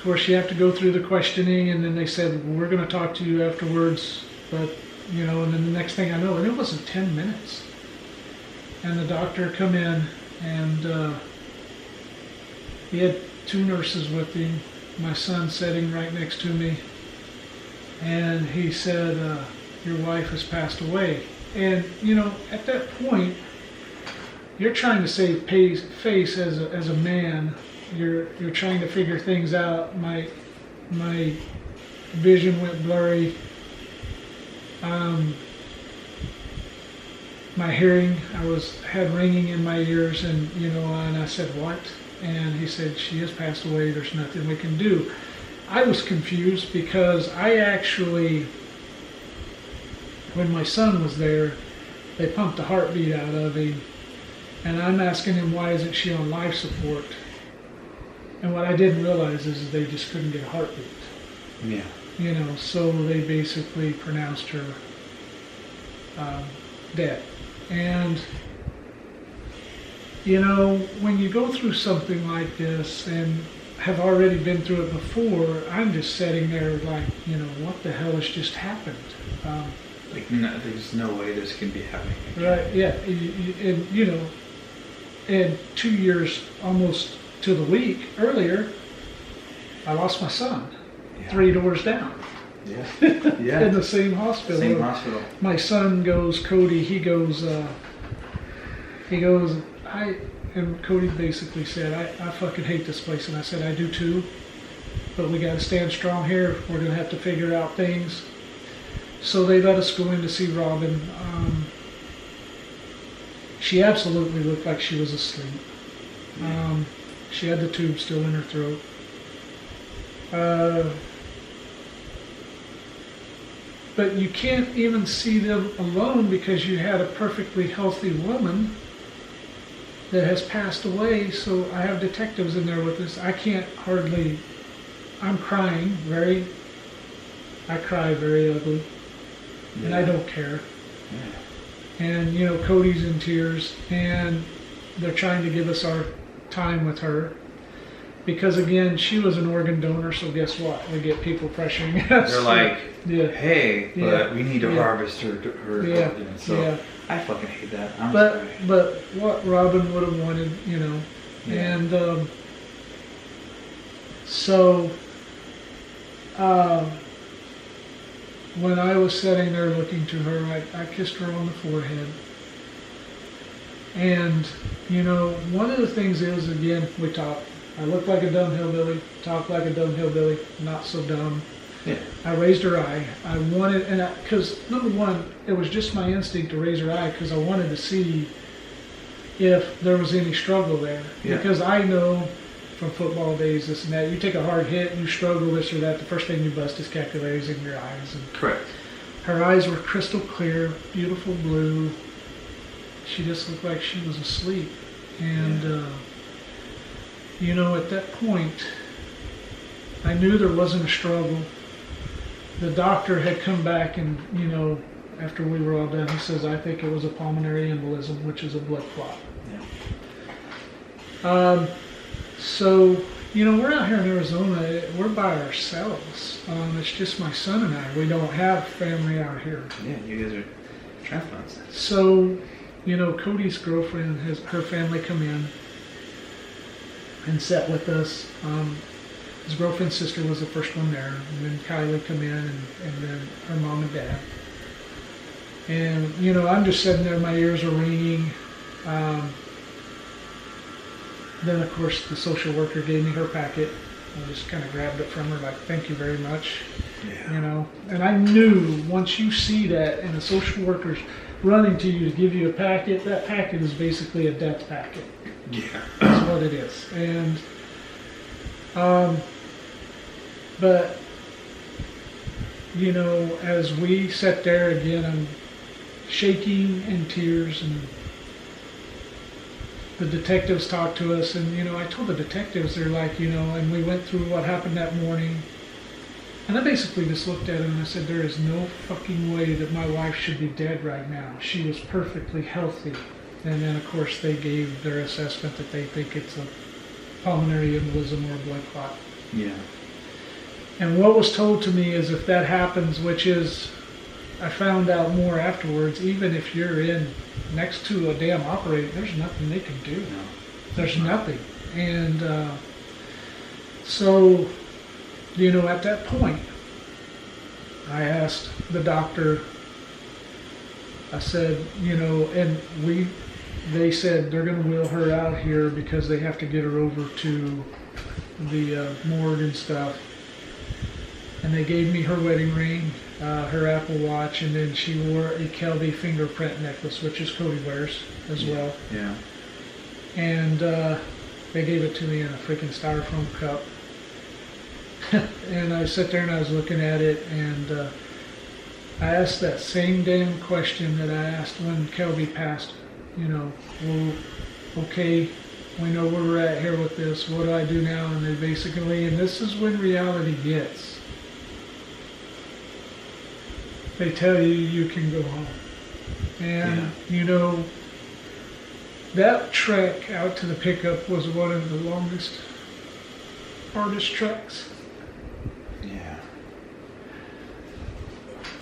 course you have to go through the questioning, and then they said, well, we're going to talk to you afterwards, but, you know, and then the next thing I know, and it wasn't 10 minutes, and the doctor come in, and he had 2 nurses with him, my son sitting right next to me, and he said, your wife has passed away. And, you know, at that point, you're trying to save face as a man. You're trying to figure things out. My vision went blurry. My hearing, had ringing in my ears, and, you know, and I said, what? And he said, she has passed away. There's nothing we can do. I was confused because I actually, when my son was there, they pumped a heartbeat out of him, and I'm asking him, why isn't she on life support? And what I didn't realize is they just couldn't get a heartbeat. Yeah. You know, so they basically pronounced her dead. And, you know, when you go through something like this and have already been through it before, I'm just sitting there like, you know, what the hell has just happened? Like, no, there's no way this can be happening again. Right, yeah. And, you know, and 2 years almost to the week earlier, I lost my son 3 doors down. Yeah. Yeah. In the same hospital. Same hospital. My son goes, Cody, he goes, and Cody basically said, I fucking hate this place. And I said, I do too, but we got to stand strong here. We're going to have to figure out things. So they let us go in to see Robin. She absolutely looked like she was asleep. She had the tube still in her throat. But you can't even see them alone because you had a perfectly healthy woman that has passed away. So I have detectives in there with us. I can't hardly, I'm crying I cry very ugly. Yeah. And I don't care. Yeah. And, you know, Cody's in tears, and they're trying to give us our time with her. Because, again, she was an organ donor, so guess what? We get people pressuring us. They're like, hey, but we need to harvest her organs. So I fucking hate that. But what Robin would have wanted, you know. Yeah. And so when I was sitting there looking to her, I kissed her on the forehead. And, you know, one of the things is, again, we talk. I look like a dumb hillbilly, talk like a dumb hillbilly, not so dumb. Yeah. I raised her eye. I wanted, because number one, it was just my instinct to raise her eye because I wanted to see if there was any struggle there. Yeah. Because I know from football days, this and that, you take a hard hit, you struggle this or that, the first thing you bust is capillaries in your eyes. And correct. Her eyes were crystal clear, beautiful blue. she just looked like she was asleep. And, you know, at that point, I knew there wasn't a struggle. The doctor had come back and, you know, after we were all done, he says, I think it was a pulmonary embolism, which is a blood clot. Yeah. So, you know, we're out here in Arizona, we're by ourselves. It's just my son and I. We don't have family out here. Yeah, you guys are transplants. So, you know, Cody's girlfriend, her family come in and sat with us. His girlfriend's sister was the first one there, and then Kylie come in, and then her mom and dad. And, you know, I'm just sitting there, my ears are ringing. Then, of course, the social worker gave me her packet. I just kind of grabbed it from her, like, thank you very much. Yeah. You know, and I knew once you see that and the social worker's running to you to give you a packet, that packet is basically a death packet. Yeah. That's what it is. And, but, you know, as we sat there again, I'm shaking in tears, and the detectives talked to us, and, you know, I told the detectives, they're like, you know, and we went through what happened that morning, and I basically just looked at them and I said, there is no fucking way that my wife should be dead right now. She was perfectly healthy. And then, of course, they gave their assessment that they think it's a pulmonary embolism or a blood clot. Yeah. And what was told to me is if that happens, which is, I found out more afterwards, even if you're in next to a damn operator, there's nothing they can do. No. There's nothing. And so, you know, at that point, I asked the doctor, I said, you know, and they said they're going to wheel her out here because they have to get her over to the morgue and stuff. And they gave me her wedding ring, her Apple Watch, and then she wore a Kelby fingerprint necklace, which is Cody wears as well. Yeah. And they gave it to me in a freaking styrofoam cup. And I sat there and I was looking at it, and I asked that same damn question that I asked when Kelby passed. You know, well, okay, we know where we're at here with this. What do I do now? And they basically, and this is when reality hits. They tell you you can go home. And, you know, that trek out to the pickup was one of the longest, hardest treks. Yeah.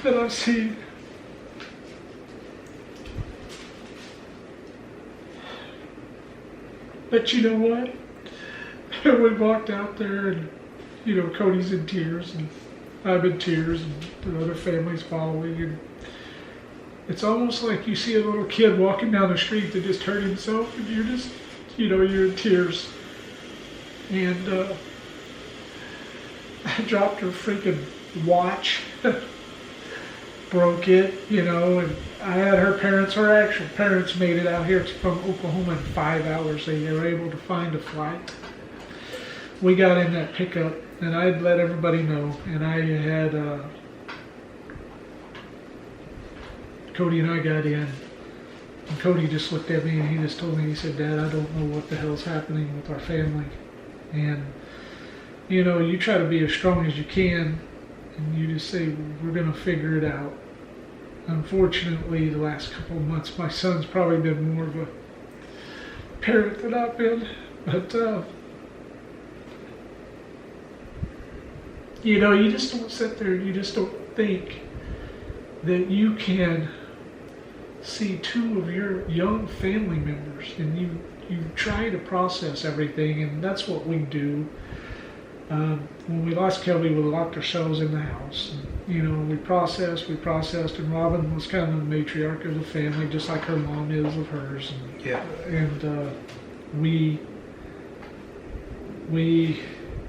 That I've seen. But you know what? We walked out there, and, you know, Cody's in tears, and I'm in tears, and the other family's following, and it's almost like you see a little kid walking down the street that just hurt himself, and you're just, you know, you're in tears. And I dropped her freaking watch, broke it, you know, and I had her actual parents made it out here from Oklahoma in 5 hours. They were able to find a flight. We got in that pickup, and I had let everybody know, and I had, Cody and I got in, and Cody just looked at me and he just told me, he said, Dad, I don't know what the hell's happening with our family. And, you know, you try to be as strong as you can, and you just say, we're going to figure it out. Unfortunately, the last couple of months, my son's probably been more of a parent than I've been. But, you know, you just don't sit there, you just don't think that you can see two of your young family members, and you try to process everything, and that's what we do. When we lost Kelby, we locked ourselves in the house. And, you know, we processed, and Robin was kind of the matriarch of the family, just like her mom is of hers. And, yeah. And we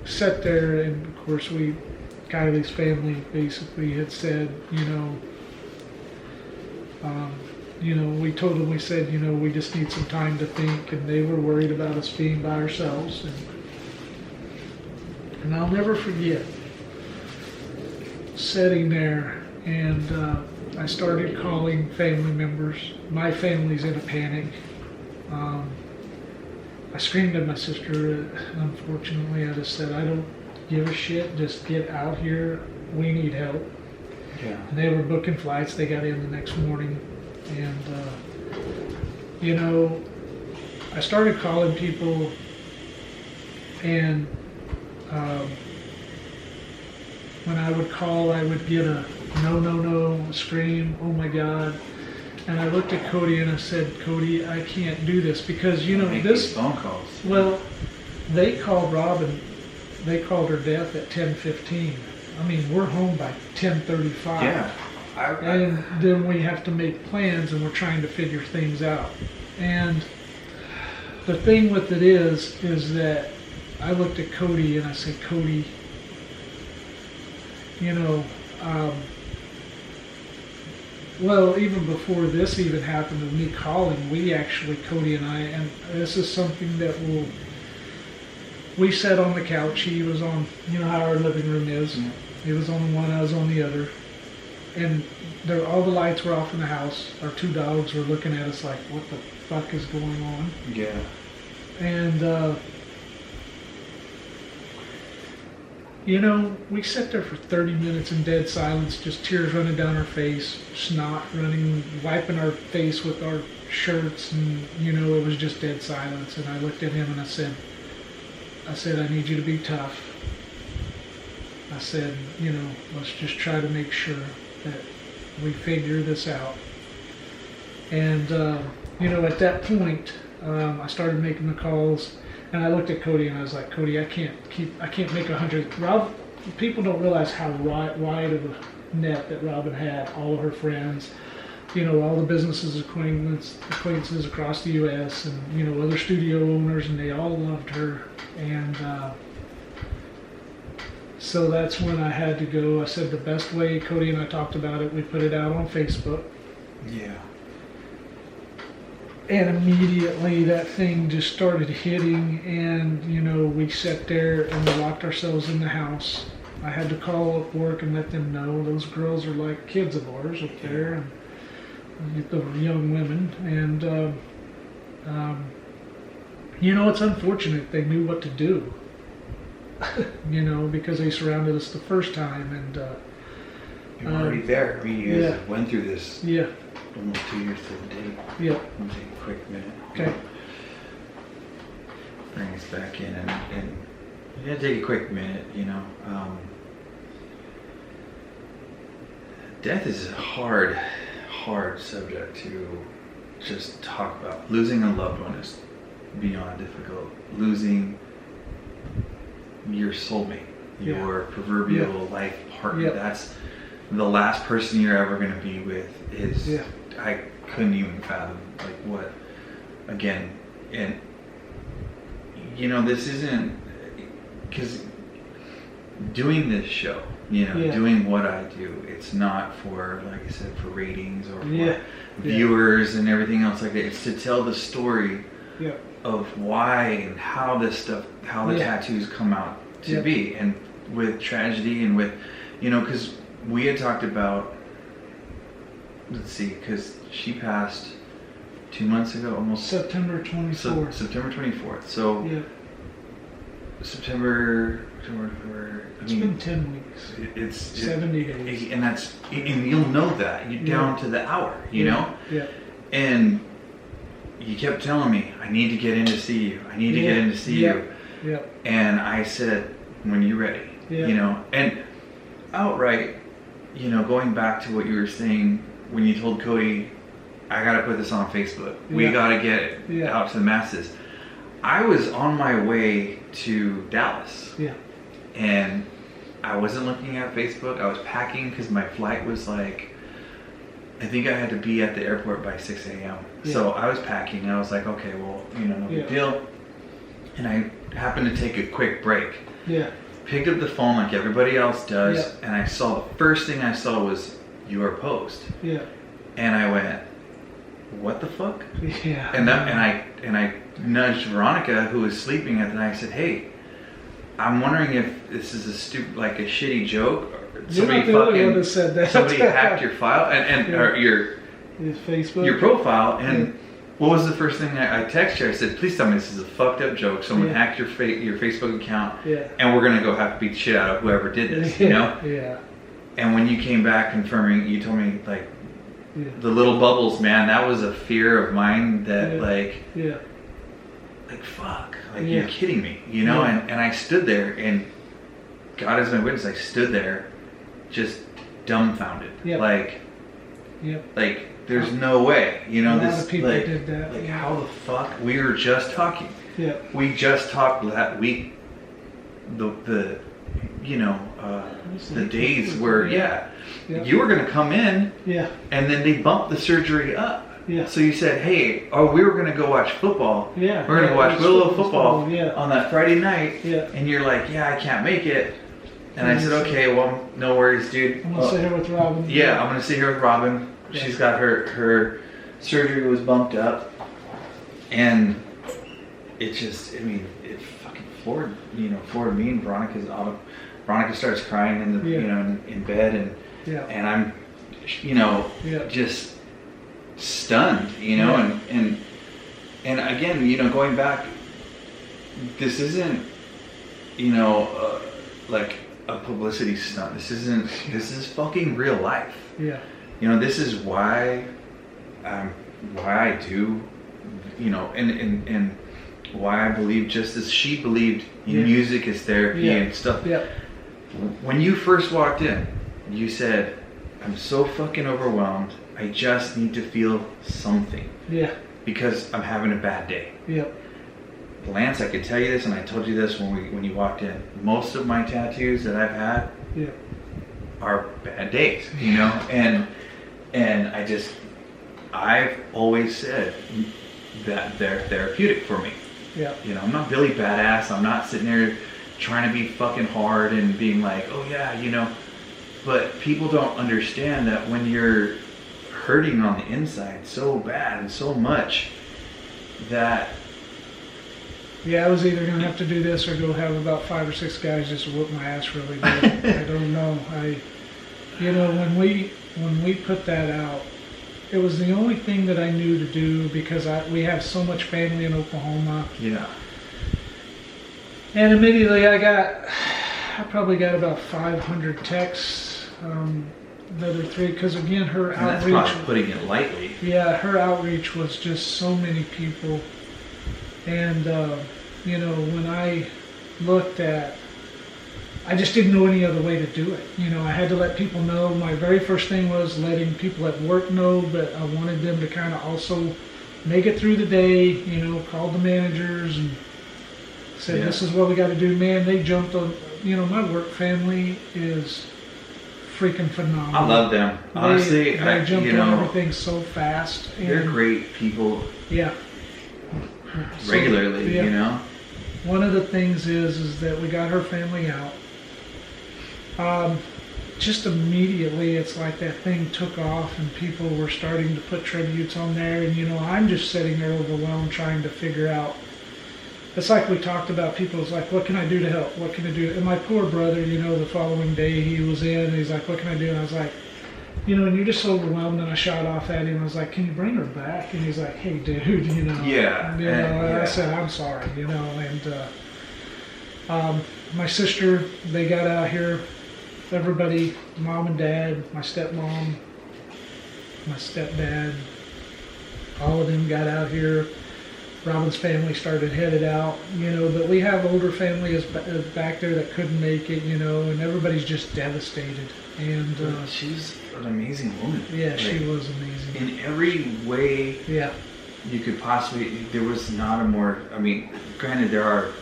sat there, and of course Kylie's family basically had said, you know, we told them, we said, you know, we just need some time to think, and they were worried about us being by ourselves. And I'll never forget sitting there, and I started calling family members. My family's in a panic. I screamed at my sister. Unfortunately, I just said, I don't give a shit. Just get out here. We need help. Yeah. And they were booking flights. They got in the next morning. And, you know, I started calling people, and when I would call, I would get a no, scream, oh my God. And I looked at Cody and I said, Cody, I can't do this because, you know, this phone calls. Well, they called Robin. They called her death at 10:15. I mean, we're home by 10:35. Yeah. And then we have to make plans, and we're trying to figure things out. And the thing with it is that I looked at Cody and I said, Cody, you know, well, even before this even happened of me calling, we actually, Cody and I, and this is something that we sat on the couch. He was on, you know how our living room is. Yeah. He was on one, I was on the other. And all the lights were off in the house. Our two dogs were looking at us like, what the fuck is going on? Yeah. And, you know, we sat there for 30 minutes in dead silence, just tears running down our face, snot running, wiping our face with our shirts, and, you know, it was just dead silence. And I looked at him and I said, I need you to be tough. I said, you know, let's just try to make sure that we figure this out. And, you know, at that point, I started making the calls. And I looked at Cody and I was like, Cody, I can't make 100. People don't realize how wide of a net that Robin had. All of her friends, you know, all the businesses acquaintances across the U.S. and, you know, other studio owners, and they all loved her. And so that's when I had to go. I said the best way, Cody and I talked about it, we put it out on Facebook. Yeah. And immediately that thing just started hitting, and, you know, we sat there and we locked ourselves in the house. I had to call up work and let them know. Those girls are like kids of ours up there, and the young women. And, you know, it's unfortunate they knew what to do, you know, because they surrounded us the first time. And you were already there. I mean, you guys yeah. went through this. Yeah. Almost 2 years to the date. Yeah. Let me take a quick minute. Okay. Bring us back in, and you gotta take a quick minute, you know. Death is a hard subject to just talk about. Losing a loved one is beyond difficult. Losing your soulmate, your proverbial life partner, that's the last person you're ever going to be with. Is I couldn't even fathom, like, what, again. And you know, this isn't, because doing this show, you know, doing what I do, it's not for, like I said, for ratings or for viewers and everything else like that. It's to tell the story of why and how this stuff, how the tattoos come out to be, and with tragedy, and with, you know, because we had talked about, let's see, because she passed 2 months ago, almost. September 24th. September 24th. So September, October. It's been 10 weeks. It's 70 days. And that's, and you'll know that. You're down to the hour, you know? Yeah. And you kept telling me, I need to get in to see you. I need to get in to see you. Yeah. And I said, when you're ready. You know? And outright, you know, going back to what you were saying when you told Cody, I got to put this on Facebook. We got to get it out to the masses. I was on my way to Dallas. Yeah. And I wasn't looking at Facebook. I was packing because my flight was like, I think I had to be at the airport by 6 a.m. Yeah. So I was packing. I was like, okay, well, you know, no big deal. And I happened to take a quick break. Yeah. Picked up the phone like everybody else does. Yeah. And I saw, the first thing I saw was your post. Yeah. And I went, what the fuck? Yeah. And I nudged Veronica, who was sleeping at the night. I said, hey, I'm wondering if this is a stupid, like a shitty joke. Or You're not the only one that said that. Somebody hacked your file and Yeah. or His Facebook. your profile. And what was the first thing I texted you? I said, please tell me this is a fucked up joke. Someone hacked your Facebook account, and we're gonna go have to beat the shit out of whoever did this. You know? Yeah. And when you came back confirming, you told me like the little bubbles, man. That was a fear of mine. That like fuck, like you're kidding me, you know? And I stood there, and God is my witness. I stood there, just dumbfounded, like there's no way, you know. A lot of people did that. Like how the fuck? We were just talking. Yeah. We just talked that week. The you know the days where you were gonna come in. Yeah. And then they bumped the surgery up. Yeah. So you said, hey, we were going to go watch football. Yeah. We're going to watch Willow football on that Friday night. Yeah. And you're like, yeah, I can't make it. And I said, okay, well, no worries, dude. I'm going to sit here with Robin. Yeah, I'm going to sit here with Robin. Yeah. She's got her surgery was bumped up. And it just, I mean, it fucking floored me and Veronica starts crying in the, in bed. And I'm, just stunned, and again, going back, this isn't, like a publicity stunt. This is fucking real life. Yeah. This is why I do, and why I believe, just as she believed music is therapy and stuff. Yeah. When you first walked in, you said, I'm so fucking overwhelmed. I just need to feel something. Yeah. Because I'm having a bad day. Yep. Lance, I could tell you this, and I told you this when you walked in. Most of my tattoos that I've had are bad days, and I've always said that they're therapeutic for me. Yeah. I'm not Billy Badass. I'm not sitting there trying to be fucking hard and being like, oh yeah, But people don't understand that when you're hurting on the inside so bad and so much that I was either gonna have to do this or go have about 5 or 6 guys just whoop my ass really bad. I don't know. When we put that out, it was the only thing that I knew to do because we have so much family in Oklahoma. Yeah. And immediately I probably got about 500 texts. Another 3, because again, her outreach. That's probably putting it lightly. Yeah, her outreach was just so many people, and when I looked at, I just didn't know any other way to do it. I had to let people know. My very first thing was letting people at work know, but I wanted them to kind of also make it through the day. Called the managers and said, "This is what we got to do." Man, they jumped on. My work family is freaking phenomenal. I love them. Honestly, they jumped on everything so fast. They're great people. Yeah. Regularly, One of the things is that we got her family out. Just immediately, it's like that thing took off and people were starting to put tributes on there. And, I'm just sitting there overwhelmed trying to figure out. It's like we talked about, people was like, what can I do to help? What can I do? And my poor brother, the following day he was in, and he's like, what can I do? And I was like, and you're just so overwhelmed, and I shot off at him. I was like, can you bring her back? And he's like, hey, dude, Yeah. I said, I'm sorry, and my sister, they got out here, everybody, mom and dad, my stepmom, my stepdad, all of them got out here. Robin's family headed out, but we have older family is back there that couldn't make it, and everybody's just devastated. And she's an amazing woman. Yeah, she was amazing. In every way you could possibly, there was not a more, granted there are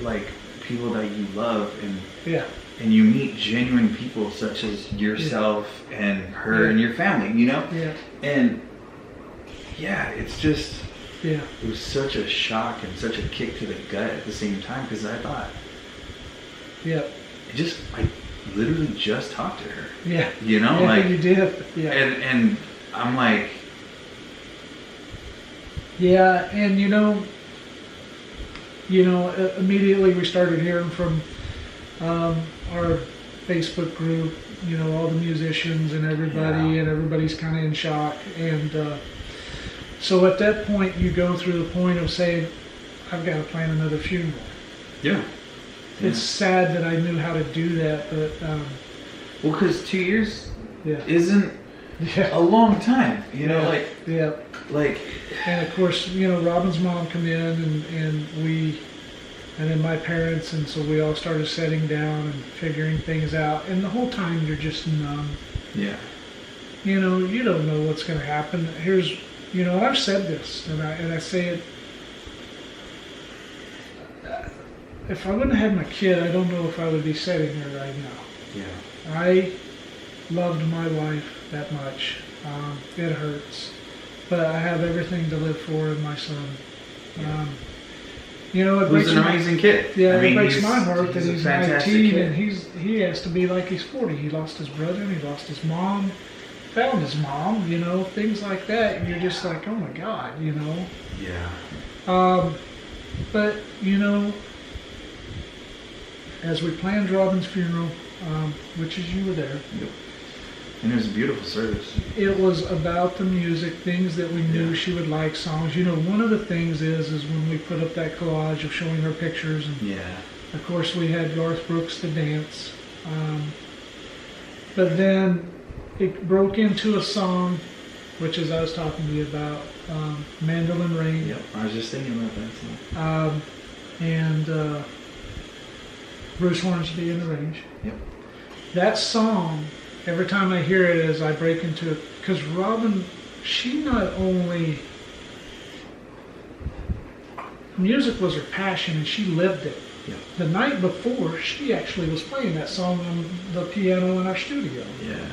like people that you love and you meet genuine people such as yourself and her and your family, and it's just, it was such a shock and such a kick to the gut at the same time, because I thought, I literally just talked to her. Yeah. Like you did. Yeah. And I'm like, immediately we started hearing from our Facebook group, all the musicians and everybody, and everybody's kind of in shock. And so at that point, you go through the point of saying, I've got to plan another funeral. Yeah. It's sad that I knew how to do that, but... well, because 2 years yeah. isn't a long time, Yeah. And of course, Robin's mom come in and then my parents, and so we all started sitting down and figuring things out. And the whole time you're just numb. Yeah. You don't know what's going to happen. Here's, and I've said this, and I say it. If I wouldn't have had my kid, I don't know if I would be sitting here right now. Yeah. I loved my wife that much. It hurts, but I have everything to live for in my son. Yeah. It breaks an amazing kid. Yeah, it breaks my heart that he's he's 19 and he has to be like he's 40. He lost his brother, and he lost his mom, found his mom. Things like that. And you're just like, oh my God, Yeah. But as we planned Robin's funeral, which is you were there. Yep. And it was a beautiful service. It was about the music, things that we knew she would like, songs. One of the things is when we put up that collage of showing her pictures, and of course we had Garth Brooks to dance. But then it broke into a song, which is I was talking to you about, Mandolin Rain. Yep, I was just thinking about that song. And Bruce Hornsby in the Range. Yep. That song, every time I hear it, as I break into it, because Robin, she not only, music was her passion and she lived it. Yep. The night before, she actually was playing that song on the piano in our studio. Yeah.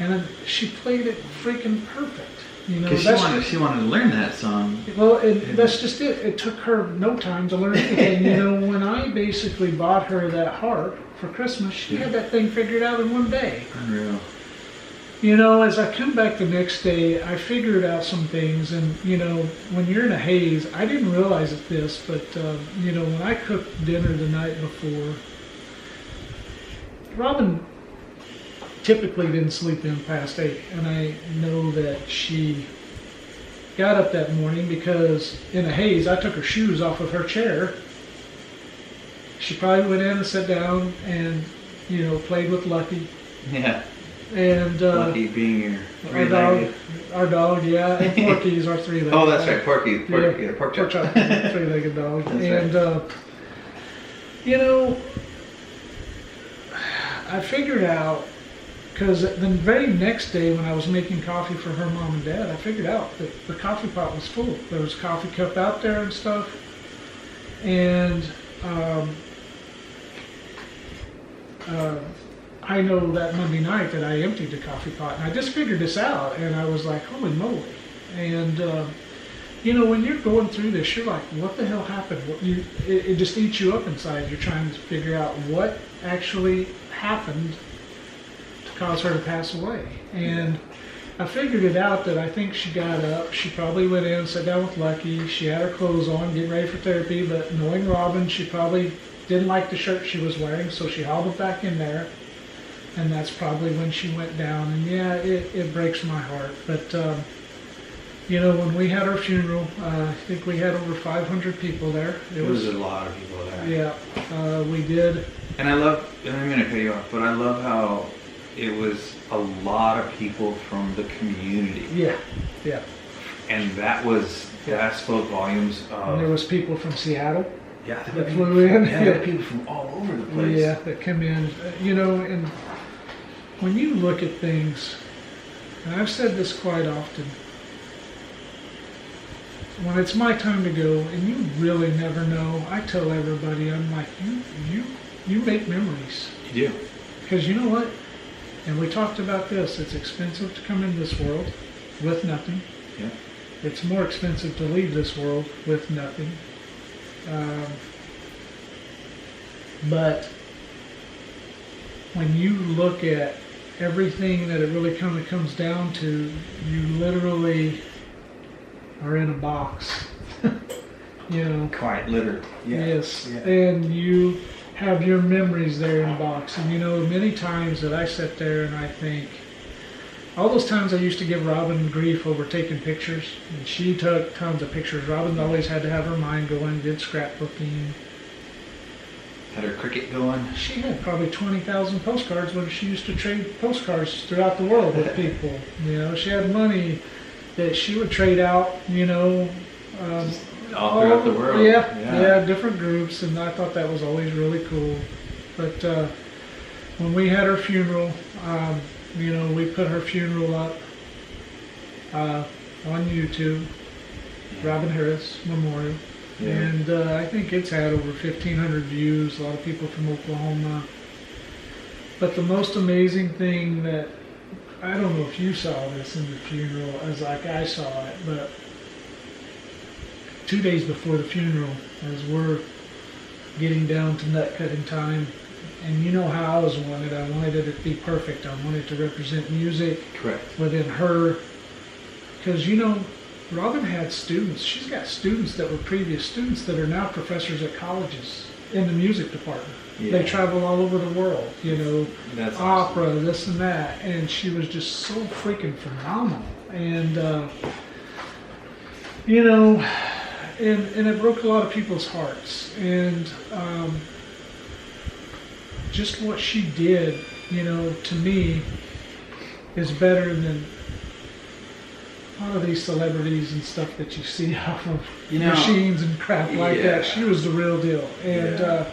And then she played it freaking perfect. Because she wanted to learn that song. Well, that's just it. It took her no time to learn anything. When I basically bought her that harp for Christmas, she had that thing figured out in one day. Unreal. As I come back the next day, I figured out some things. And, when you're in a haze, I didn't realize this, but, when I cooked dinner the night before, Robin typically didn't sleep in past 8, and I know that she got up that morning because in a haze I took her shoes off of her chair. She probably went in and sat down and played with Lucky. Yeah. And Lucky being your three-legged. Our dog, yeah, and Porky is our three-legged. Oh, that's right, Porky. Pork chop. Three-legged dog. That's and right. I figured out. Because the very next day when I was making coffee for her mom and dad, I figured out that the coffee pot was full. There was coffee cup out there and stuff. And I know that Monday night that I emptied the coffee pot. And I just figured this out. And I was like, holy moly. And, when you're going through this, you're like, what the hell happened? It just eats you up inside. You're trying to figure out what actually happened cause her to pass away. And I figured it out that I think she got up, she probably went in, sat down with Lucky, she had her clothes on, getting ready for therapy, but knowing Robin, she probably didn't like the shirt she was wearing, so she hobbled back in there, and that's probably when she went down. And yeah, it breaks my heart. But when we had our funeral, I think we had over 500 people there. It was a lot of people there. Yeah, we did. And I'm going to cut you off, but I love how it was a lot of people from the community. Yeah. And that spoke volumes of... And there was people from Seattle. Yeah, that flew in. Yeah, there were people from all over the place. Yeah, that come in. And when you look at things, and I've said this quite often, when it's my time to go, and you really never know, I tell everybody, I'm like, you make memories. You do. Because you know what? And we talked about this. It's expensive to come in this world with nothing. Yeah. It's more expensive to leave this world with nothing. But when you look at everything that it really kind of comes down to, you literally are in a box. you know. Quiet litter. Yeah. Yes, Yeah. and you have your memories there in a box. And you know, many times that I sit there and I think, all those times I used to give Robin grief over taking pictures, and she took tons of pictures. Robin always had to have her mind going, did scrapbooking. Had her cricket going. She had probably 20,000 postcards when she used to trade postcards throughout the world with people. You know, she had money that she would trade out, you know. All throughout the world. Yeah, different groups, and I thought that was always really cool. But when we had her funeral, you know, we put her funeral up on YouTube, Robin Harris Memorial. Yeah. And I think it's had over 1,500 views, a lot of people from Oklahoma. But the most amazing thing that, I don't know if you saw this in the funeral as like I saw it, but 2 days before the funeral, as we're getting down to nut cutting time, and you know how I wanted it to be perfect. I wanted to represent music. Correct. Within her. Because, you know, Robin had students. She's got students that were previous students that are now professors at colleges in the music department. Yeah. They travel all over the world, you know, that's opera, awesome. This and that. And she was just so freaking phenomenal. And, you know, and it broke a lot of people's hearts. And just what she did, you know, to me, is better than a lot of these celebrities and stuff that you see off of machines and crap like that. She was the real deal. And,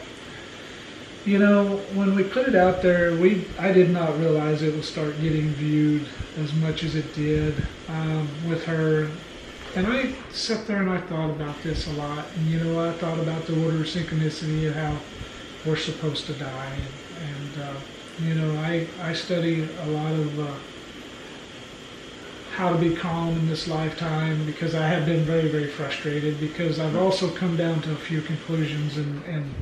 you know, when we put it out there, I did not realize it would start getting viewed as much as it did with her. And I sat there and I thought about this a lot. And, you know, I thought about the order of synchronicity and how we're supposed to die. And you know, I study a lot of how to be calm in this lifetime, because I have been very, very frustrated, because I've also come down to a few conclusions, and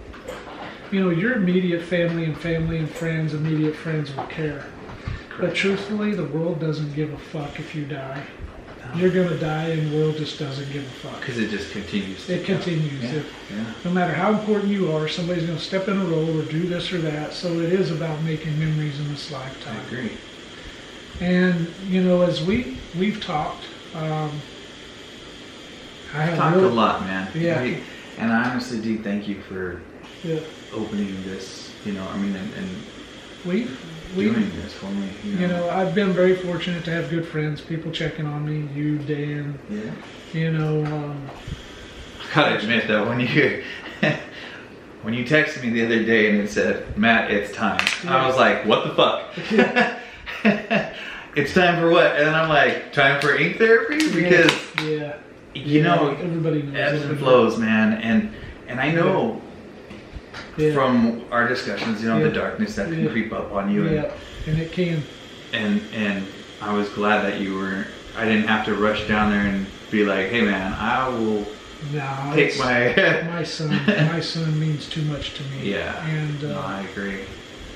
you know, your immediate family and friends, immediate friends will care. But truthfully, the world doesn't give a fuck if you die. You're going to die, and the world just doesn't give a fuck. Because it just continues. It continues. No matter how important you are, somebody's going to step in a role or do this or that. So it is about making memories in this lifetime. I agree. And, you know, as we've talked, I have talked a lot, man. Yeah. And I honestly do thank you for opening this, you know, I mean, and doing this for me. You know, I've been very fortunate to have good friends, people checking on me, you, Dan. Yeah. You know, I gotta admit though, when you when you texted me the other day and it said, Matt, it's time, I was like, what the fuck? It's time for what? And then I'm like, time for ink therapy? Because you know, everybody knows ebbs and flows, man. And I know from our discussions, you know, the darkness that can creep up on you. And it can. And I was glad that I didn't have to rush down there and be like, hey man, I will take my son means too much to me. Yeah. And no, I agree.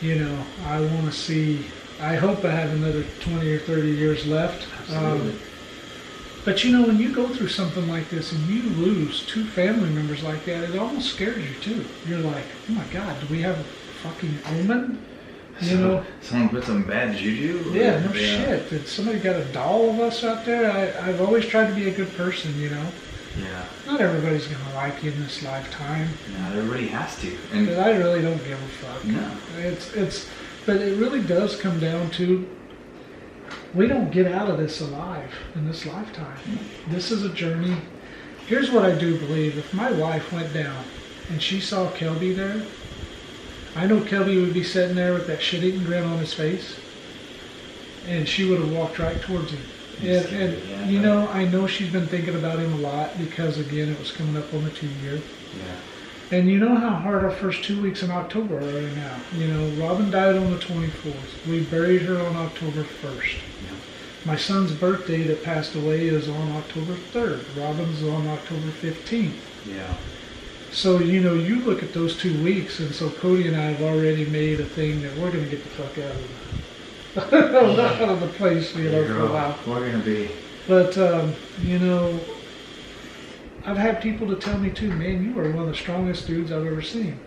You know, I hope I have another 20 or 30 years left. Absolutely. But you know, when you go through something like this and you lose two family members like that, it almost scares you too. You're like, oh my God, do we have a fucking omen? You know, someone put some bad juju? Yeah, no shit. Did somebody got a doll of us out there? I've always tried to be a good person, you know. Yeah. Not everybody's gonna like you in this lifetime. Not everybody has to. But I really don't give a fuck. No. But it really does come down to, we don't get out of this alive in this lifetime. This is a journey. Here's what I do believe. If my wife went down and she saw Kelby there, I know Kelby would be sitting there with that shit-eating grin on his face, and she would have walked right towards him. And you know, I know she's been thinking about him a lot, because again, it was coming up on the 2-year. Yeah. And you know how hard our first 2 weeks in October are right now. You know, Robin died on the 24th. We buried her on October 1st. Yeah. My son's birthday that passed away is on October 3rd. Robin's on October 15th. Yeah. So, you know, you look at those 2 weeks, and so Cody and I have already made a thing that we're going to get the fuck out of the place, you know, for a while. We're going to be. But, you know, I've had people to tell me too, man, you are one of the strongest dudes I've ever seen.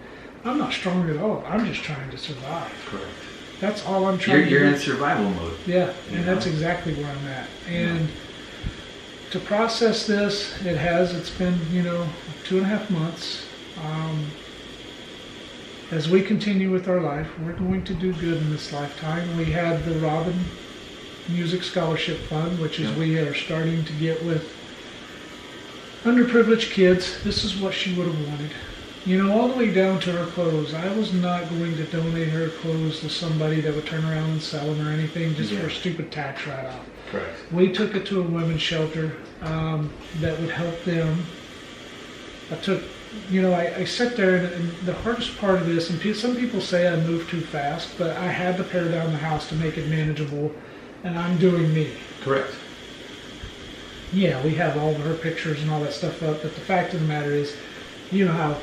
I'm not strong at all. I'm just trying to survive. Correct. That's all I'm trying to do. You're in survival mode. Yeah, and that's exactly where I'm at. And to process this, it's been, 2.5 months. As we continue with our life, we're going to do good in this lifetime. We had the Robin Music Scholarship Fund, which is we are starting to get with underprivileged kids. This is what she would have wanted. All the way down to her clothes. I was not going to donate her clothes to somebody that would turn around and sell them or anything just for a stupid tax write-off. Correct. We took it to a women's shelter that would help them. I sat there, and the hardest part of this, and some people say I moved too fast, but I had to pare down the house to make it manageable, and I'm doing me. Correct. Yeah, we have all of her pictures and all that stuff up, but the fact of the matter is, you know how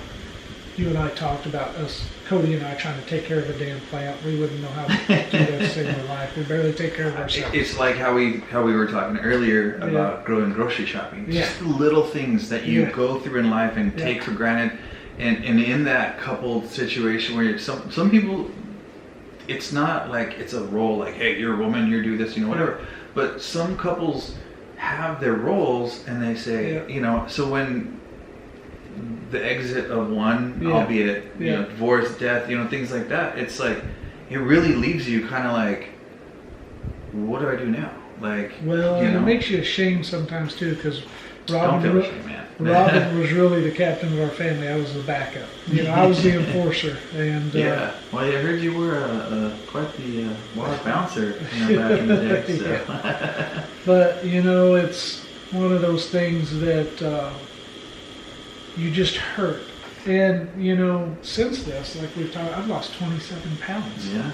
you and I talked about us, Cody and I, trying to take care of a damn plant. We wouldn't know how to do that in our life. We barely take care of ourselves. It's like how we were talking earlier about growing grocery shopping. Just the little things that you go through in life and take for granted. And in that coupled situation where some people, it's not like it's a role like, hey, you're a woman, you do this, whatever. But some couples have their roles, and they say, so when the exit of one, albeit divorce, death, things like that, it's like it really leaves you kind of like, what do I do now? Like, and it makes you ashamed sometimes too, because Robin was really the captain of our family. I was the backup. I was the enforcer. And well, I heard you were quite the wild bouncer back in the day. So. But it's one of those things that you just hurt. And since this, like we've talked, I've lost 27 pounds. Yeah.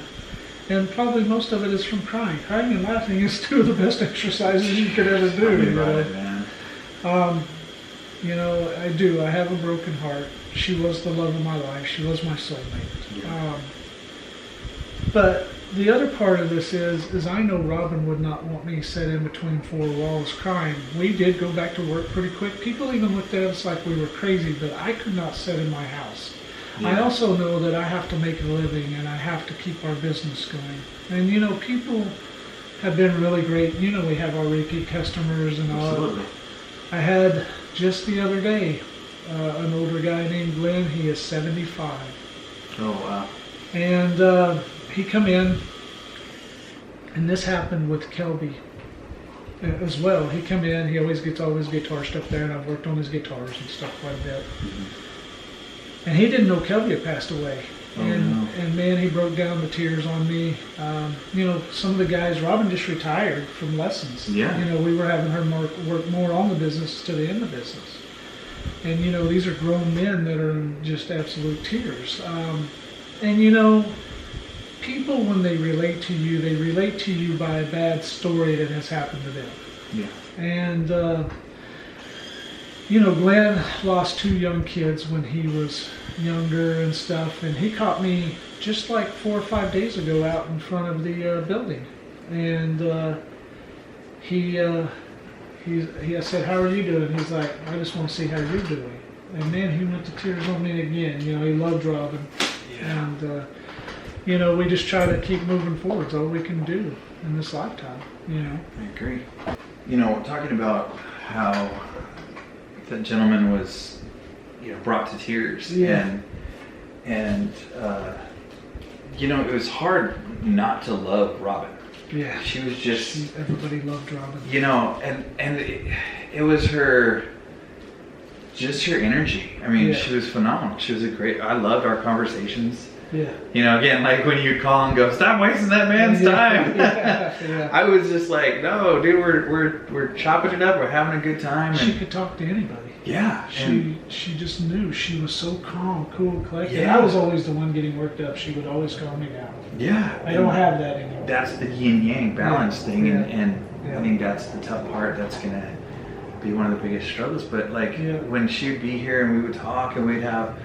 And probably most of it is from crying. Crying and laughing is two of the best exercises you could ever do. I do. I have a broken heart. She was the love of my life. She was my soulmate. Yeah. But the other part of this is I know Robin would not want me set in between four walls crying. We did go back to work pretty quick. People even looked at us like we were crazy, but I could not sit in my house. Yeah. I also know that I have to make a living and I have to keep our business going. And people have been really great. We have our repeat customers and all. Absolutely. I had just the other day an older guy named Glenn. He is 75. Oh, wow. And he come in, and this happened with Kelby as well. He come in, he always gets all his guitar stuff there, and I've worked on his guitars and stuff quite a bit. Mm-hmm. And he didn't know Kelby had passed away. And man, he broke down the tears on me. Some of the guys, Robin just retired from lessons. Yeah. We were having her work more on the business to the end of business. And these are grown men that are in just absolute tears. And people, when they relate to you by a bad story that has happened to them. Yeah. And Glenn lost 2 young kids when he was younger and stuff, and he caught me just like 4 or 5 days ago out in front of the building, and I said, "How are you doing?" He's like, "I just want to see how you're doing." And man, he went to tears on me again. He loved Robin, and we just try to keep moving forward. It's all we can do in this lifetime. I agree. Talking about how that gentleman was brought to tears, and it was hard not to love Robin. Yeah, she was just everybody loved Robin. And it was her energy. I mean, she was phenomenal. She was I loved our conversations. Yeah. Again, like when you call and go, "Stop wasting that man's time." Yeah. I was just like, "No, dude, we're chopping it up. We're having a good time." She could talk to anybody. Yeah. She just knew. She was so calm, cool, collected. Yeah. I was always the one getting worked up. She would always calm me down. Yeah. I don't have that anymore. That's the yin-yang balance thing, and I think that's the tough part. That's going to be one of the biggest struggles. But when she'd be here and we would talk and we'd have,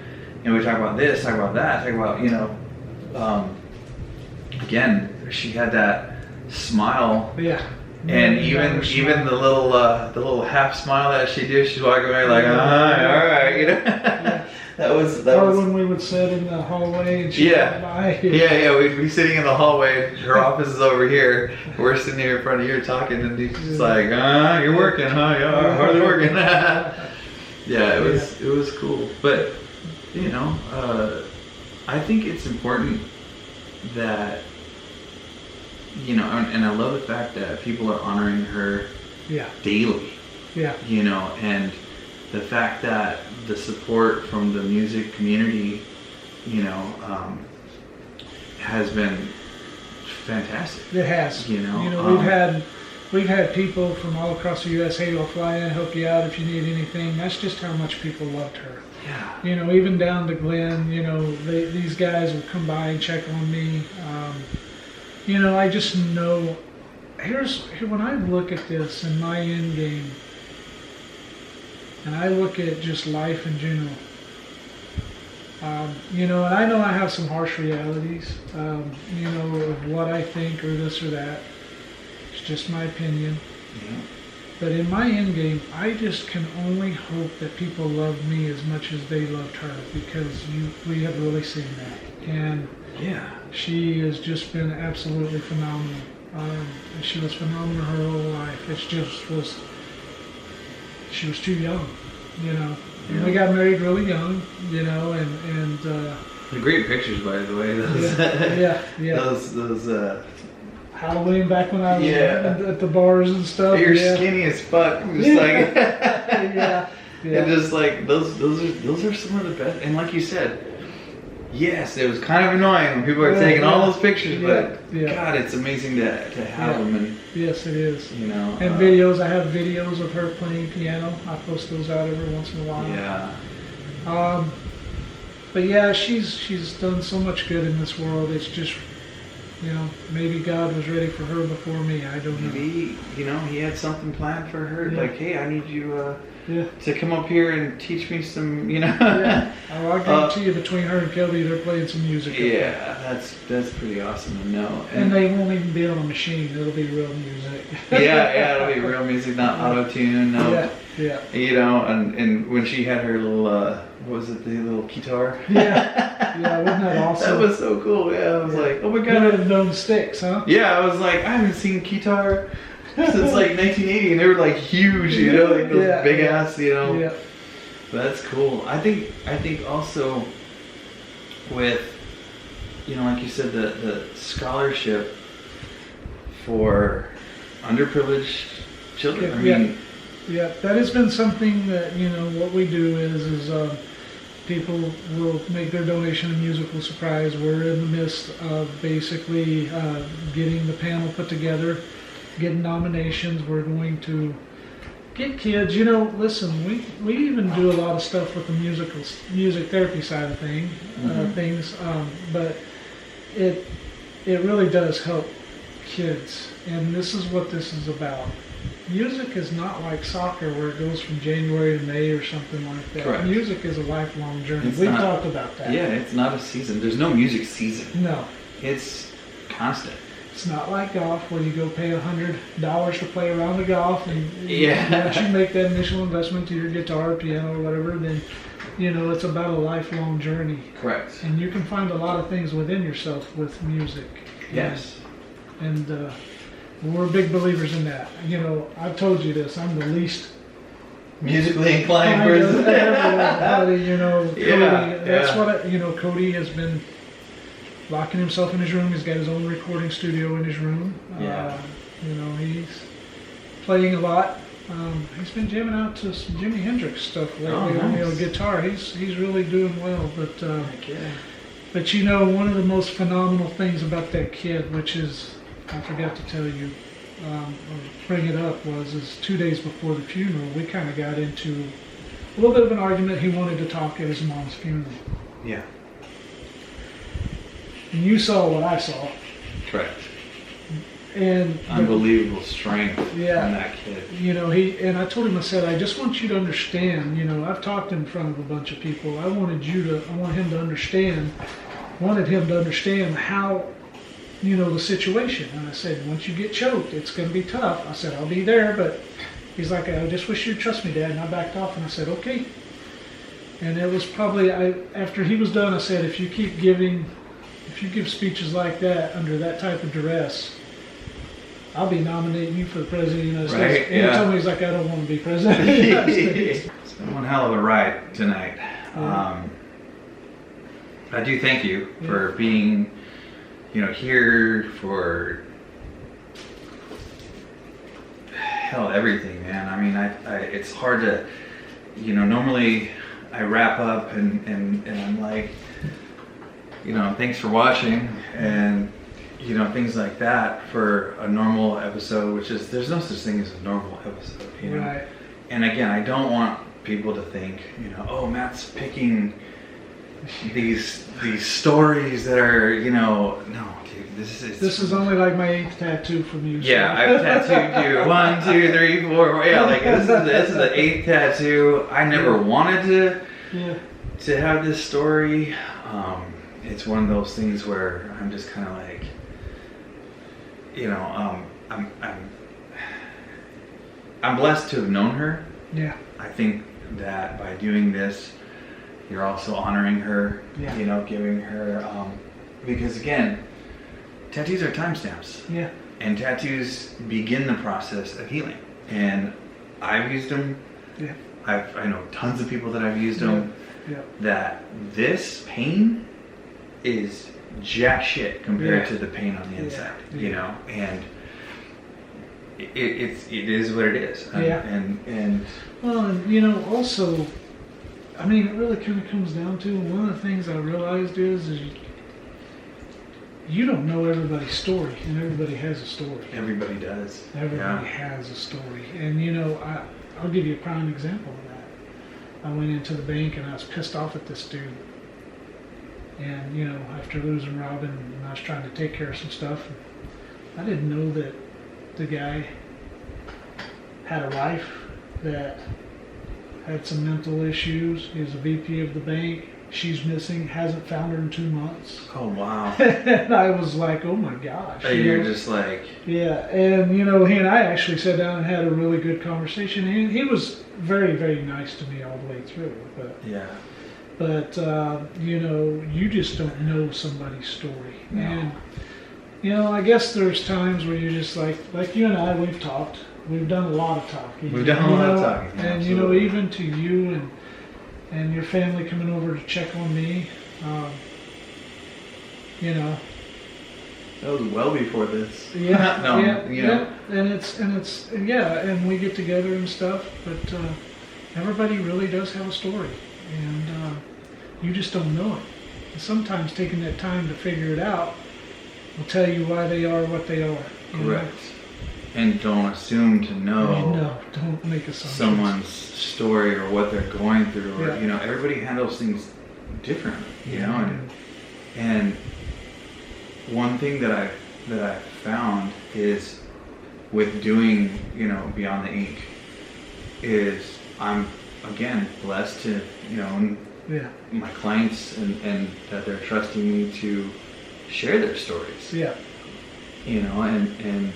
we'd talk about this, talk about that, talk about, again, she had that smile. Yeah. And even the little half smile that she did, she's walking away like, all right, you know. Yeah. that was when we would sit in the hallway and she'd walk by. Yeah, we'd be sitting in the hallway. Her office is over here. We're sitting here in front of you talking, and she's just like, you're working, huh? Yeah, hardly working. Yeah, it was cool. But you know, I think it's important that, you know, and I love the fact that people are honoring her daily. Yeah. You know, and the fact that the support from the music community, you know, has been fantastic. It has. You know, we've had people from all across the U.S. Hey, I'll fly in, help you out if you need anything. That's just how much people loved her. Yeah. You know, even down to Glenn. You know, these guys will come by and check on me. You know, I just know. When I look at this in my end game, and I look at just life in general. You know, and I know I have some harsh realities. You know, of what I think or this or that. It's just my opinion. Yeah. But in my end game, I just can only hope that people love me as much as they loved her, because we have really seen that. And she has just been absolutely phenomenal. She was phenomenal her whole life. It's just she was too young, you know. And we got married really young, you know, and the great pictures, by the way. Those, those Halloween back when I was at the bars and stuff. You're skinny as fuck. I'm just like yeah. And just like those are some of the best. And like you said, yes, it was kind of annoying when people are taking all those pictures, but God, it's amazing to have them. And yes, it is. You know, and videos. I have videos of her playing piano. I post those out every once in a while. Yeah. But yeah, she's done so much good in this world. It's just, you know, maybe God was ready for her before me. I don't know. Maybe, you know, he had something planned for her. Yeah. Like, hey, I need you to come up here and teach me some, you know. I'll guarantee you, between her and Kelby, they're playing some music. Yeah, that's pretty awesome to know. And they won't even be on a machine. It'll be real music. It'll be real music, not auto-tune. No. Yeah. You know, and when she had her little, what was it, the little guitar? Yeah, wasn't that awesome? That was so cool. Yeah, I was like, oh my God. You would have known sticks, huh? Yeah, I was like, I haven't seen guitar since like 1980, and they were like huge, you know, like those big ass, you know. Yeah. That's cool. I think also with, you know, like you said, the scholarship for underprivileged children. I mean, that has been something that, you know, what we do is people will make their donation to Musical Surprise. We're in the midst of basically getting the panel put together, getting nominations. We're going to get kids, you know, listen, we even do a lot of stuff with the music therapy side of things, but it really does help kids, and this is what this is about. Music is not like soccer where it goes from January to May or something like that. Correct. Music is a lifelong journey. We've talked about that. Yeah, it's not a season. There's no music season. No. It's constant. It's not like golf where you go pay $100 to play a round of golf, and once you make that initial investment to your guitar, piano, or whatever, then, you know, it's about a lifelong journey. Correct. And you can find a lot of things within yourself with music. Yes. And we're big believers in that. You know, I've told you this. I'm the least musically inclined person. You know, Cody, that's what you know. Cody has been locking himself in his room. He's got his own recording studio in his room. You know, he's playing a lot. He's been jamming out to some Jimi Hendrix stuff lately on the guitar. He's really doing well. But you know, one of the most phenomenal things about that kid, which is, I forgot to tell you, or bring it up, is 2 days before the funeral, we kind of got into a little bit of an argument. He wanted to talk at his mom's funeral. Yeah. And you saw what I saw. Correct. And unbelievable strength in that kid. You know, and I told him, I said, I just want you to understand, you know, I've talked in front of a bunch of people. I wanted him to understand how the situation. And I said, once you get choked, it's going to be tough. I said, I'll be there, but he's like, I just wish you'd trust me, Dad. And I backed off, and I said, okay. And it was probably, after he was done, I said, if you give speeches like that under that type of duress, I'll be nominating you for the President of the United States. And he told me, he's like, I don't want to be President of the United States. It's been one hell of a ride tonight. I do thank you for being, here for everything, man. I mean, it's hard to, normally I wrap up and I'm like, thanks for watching and, things like that for a normal episode, which is, there's no such thing as a normal episode, Right. And again, I don't want people to think, oh, Matt's picking these stories that are, no, dude, this is only like my 8th tattoo from you. Yeah, so. I've tattooed you 1, 2, 3, 4. Yeah, like this is the 8th tattoo. I never wanted to have this story. It's one of those things where I'm just kind of like, I'm blessed to have known her. Yeah. I think that by doing this, you're also honoring her, giving her, because again, tattoos are timestamps. Yeah. And tattoos begin the process of healing. And I've used them. Yeah. I know tons of people that I've used them. Yeah. That this pain is jack shit compared to the pain on the inside, and it is what it is. And well, and also, I mean, it really kind of comes down to, one of the things I realized is you don't know everybody's story, and everybody has a story. Everybody does. Everybody has a story. And, I'll give you a prime example of that. I went into the bank, and I was pissed off at this dude. And, after losing Robin, and I was trying to take care of some stuff, I didn't know that the guy had a wife that had some mental issues. He was a VP of the bank. She's missing, hasn't found her in 2 months. Oh, wow. And I was like, oh my gosh. You're just like... Yeah, and he and I actually sat down and had a really good conversation. He was very, very nice to me all the way through. But you just don't know somebody's story. No. And, I guess there's times where you're just like you and I, we've talked. We've done a lot of talking. We've done a lot of talking. And, absolutely. Even to you and your family coming over to check on me, That was well before this. Yeah. No, And we get together and stuff, but everybody really does have a story. And you just don't know it. And sometimes taking that time to figure it out will tell you why they are what they are. Correct. And don't assume to know. No, don't make assumptions. Someone's story or what they're going through. Or, Yeah. Everybody handles things differently. Yeah, And one thing that I found is with doing, Beyond the Ink, is I'm again blessed to, my clients and that they're trusting me to share their stories. Yeah. And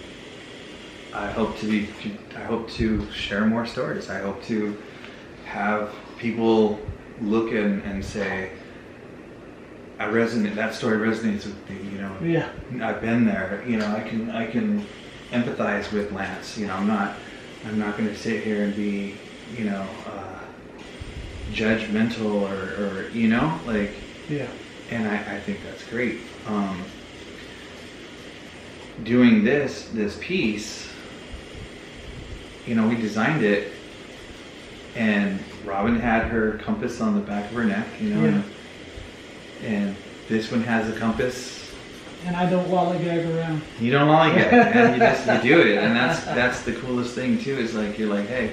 I hope to share more stories. I hope to have people look and say, that story resonates with me, Yeah. I've been there, I can empathize with Lance, I'm not going to sit here and be, judgmental or Yeah. and I think that's great. Doing this piece, we designed it, and Robin had her compass on the back of her neck, and this one has a compass. And I don't lollygag around. You don't lollygag, and you do it, and that's the coolest thing too. Is you're like, hey,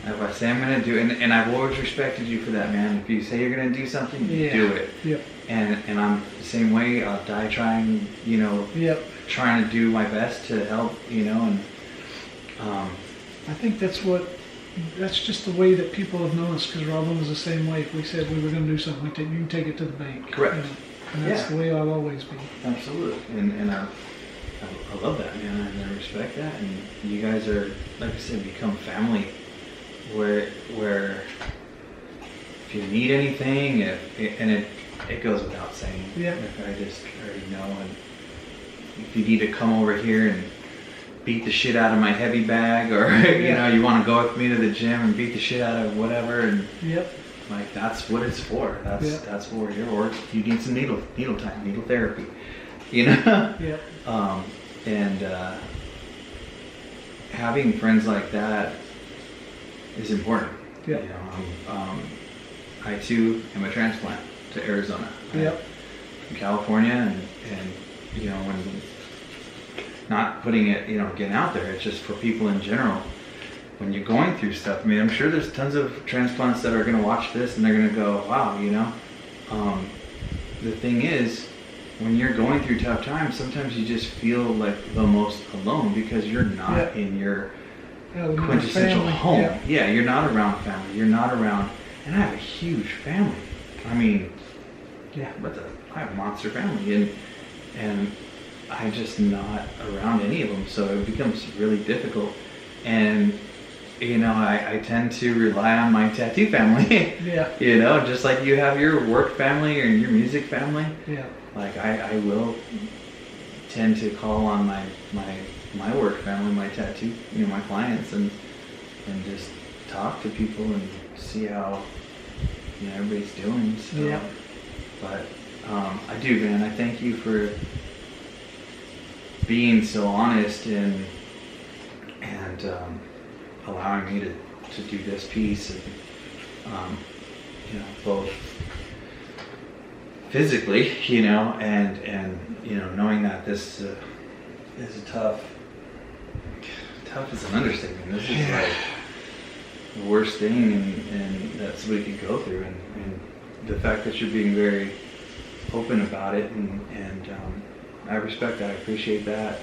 if I say I'm gonna do it, and I've always respected you for that, man. If you say you're gonna do something, you do it. Yep. And I'm the same way. I'll die trying, Yep. trying to do my best to help, and I think that's just the way that people have known us, because Robin was the same way. If we said we were going to do something, you can take it to the bank. Correct. And that's the way I'll always be. Absolutely. And I love that, man. I respect that. And you guys are, like I said, become family where if you need anything, it goes without saying. Yeah. If I just already know. And if you need to come over here and beat the shit out of my heavy bag, or you want to go with me to the gym and beat the shit out of whatever, and like that's what it's for. That's what we're here for. You need some needle time, needle therapy, and having friends like that is important. I too am a transplant to Arizona. I'm from California, and when not putting it, getting out there, it's just for people in general. When you're going through stuff, I mean, I'm sure there's tons of transplants that are going to watch this and they're going to go, wow, the thing is, when you're going through tough times, sometimes you just feel like the most alone because you're not in your quintessential home. You're not around family. You're not around, and I have a huge family. I mean, I have a monster family, and I'm just not around any of them, so it becomes really difficult. And I tend to rely on my tattoo family. Just like you have your work family or your music family. Like I will tend to call on my work family, my tattoo, my clients, and just talk to people and see how everybody's doing. So, but I do, man. I thank you for being so honest and allowing me to do this piece, and both physically, and knowing that this is a tough is an understatement. This is like the worst thing and that somebody could go through, and the fact that you're being very open about it, and I respect that. I appreciate that.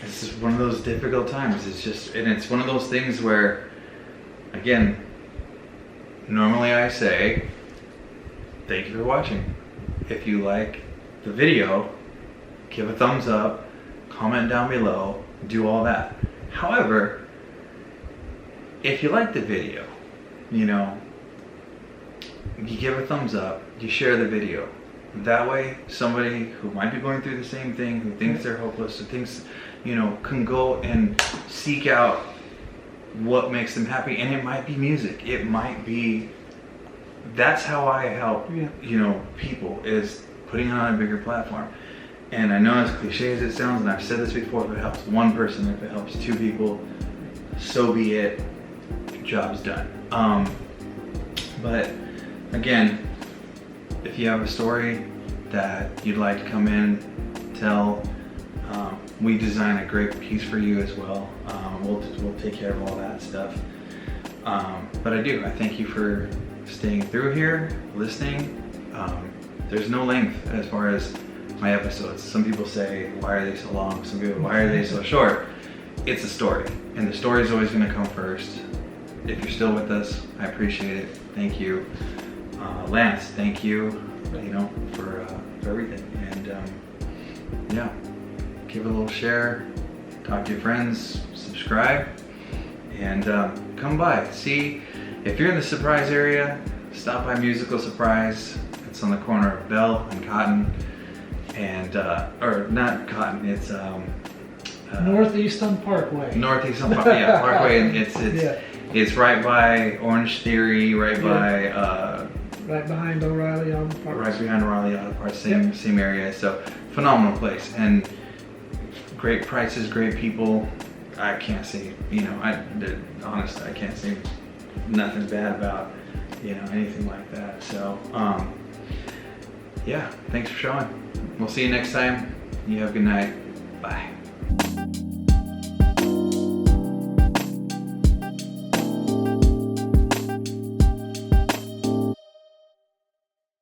It's just one of those difficult times. It's one of those things where, again, normally I say, thank you for watching. If you like the video, give a thumbs up, comment down below, do all that. However, if you like the video, you give a thumbs up, you share the video. That way, somebody who might be going through the same thing, who thinks they're hopeless, who thinks, can go and seek out what makes them happy. And it might be music. It might be, that's how I help, people, is putting it on a bigger platform. And I know as cliche as it sounds, and I've said this before, if it helps one person, if it helps two people, so be it. Job's done. But again, if you have a story that you'd like to come in, tell, we design a great piece for you as well. We'll take care of all that stuff. But I thank you for staying through here, listening. There's no length as far as my episodes. Some people say, why are they so long? Some people, why are they so short? It's a story, and the story is always going to come first. If you're still with us, I appreciate it. Thank you. Lance, thank you, for everything. And give a little share, talk to your friends, subscribe, and come by. See, if you're in the Surprise area, stop by Musical Surprise. It's on the corner of Bell and Cotton, and or not Cotton. It's Northeastern Parkway. Northeastern Parkway, and it's right by Orange Theory, right by right behind O'Reilly Auto Parts. Right behind O'Reilly Auto Parts, same area. So phenomenal place, and great prices, great people. I can't say, honestly, I can't say nothing bad about, anything like that. So, thanks for showing. We'll see you next time. You have a good night. Bye.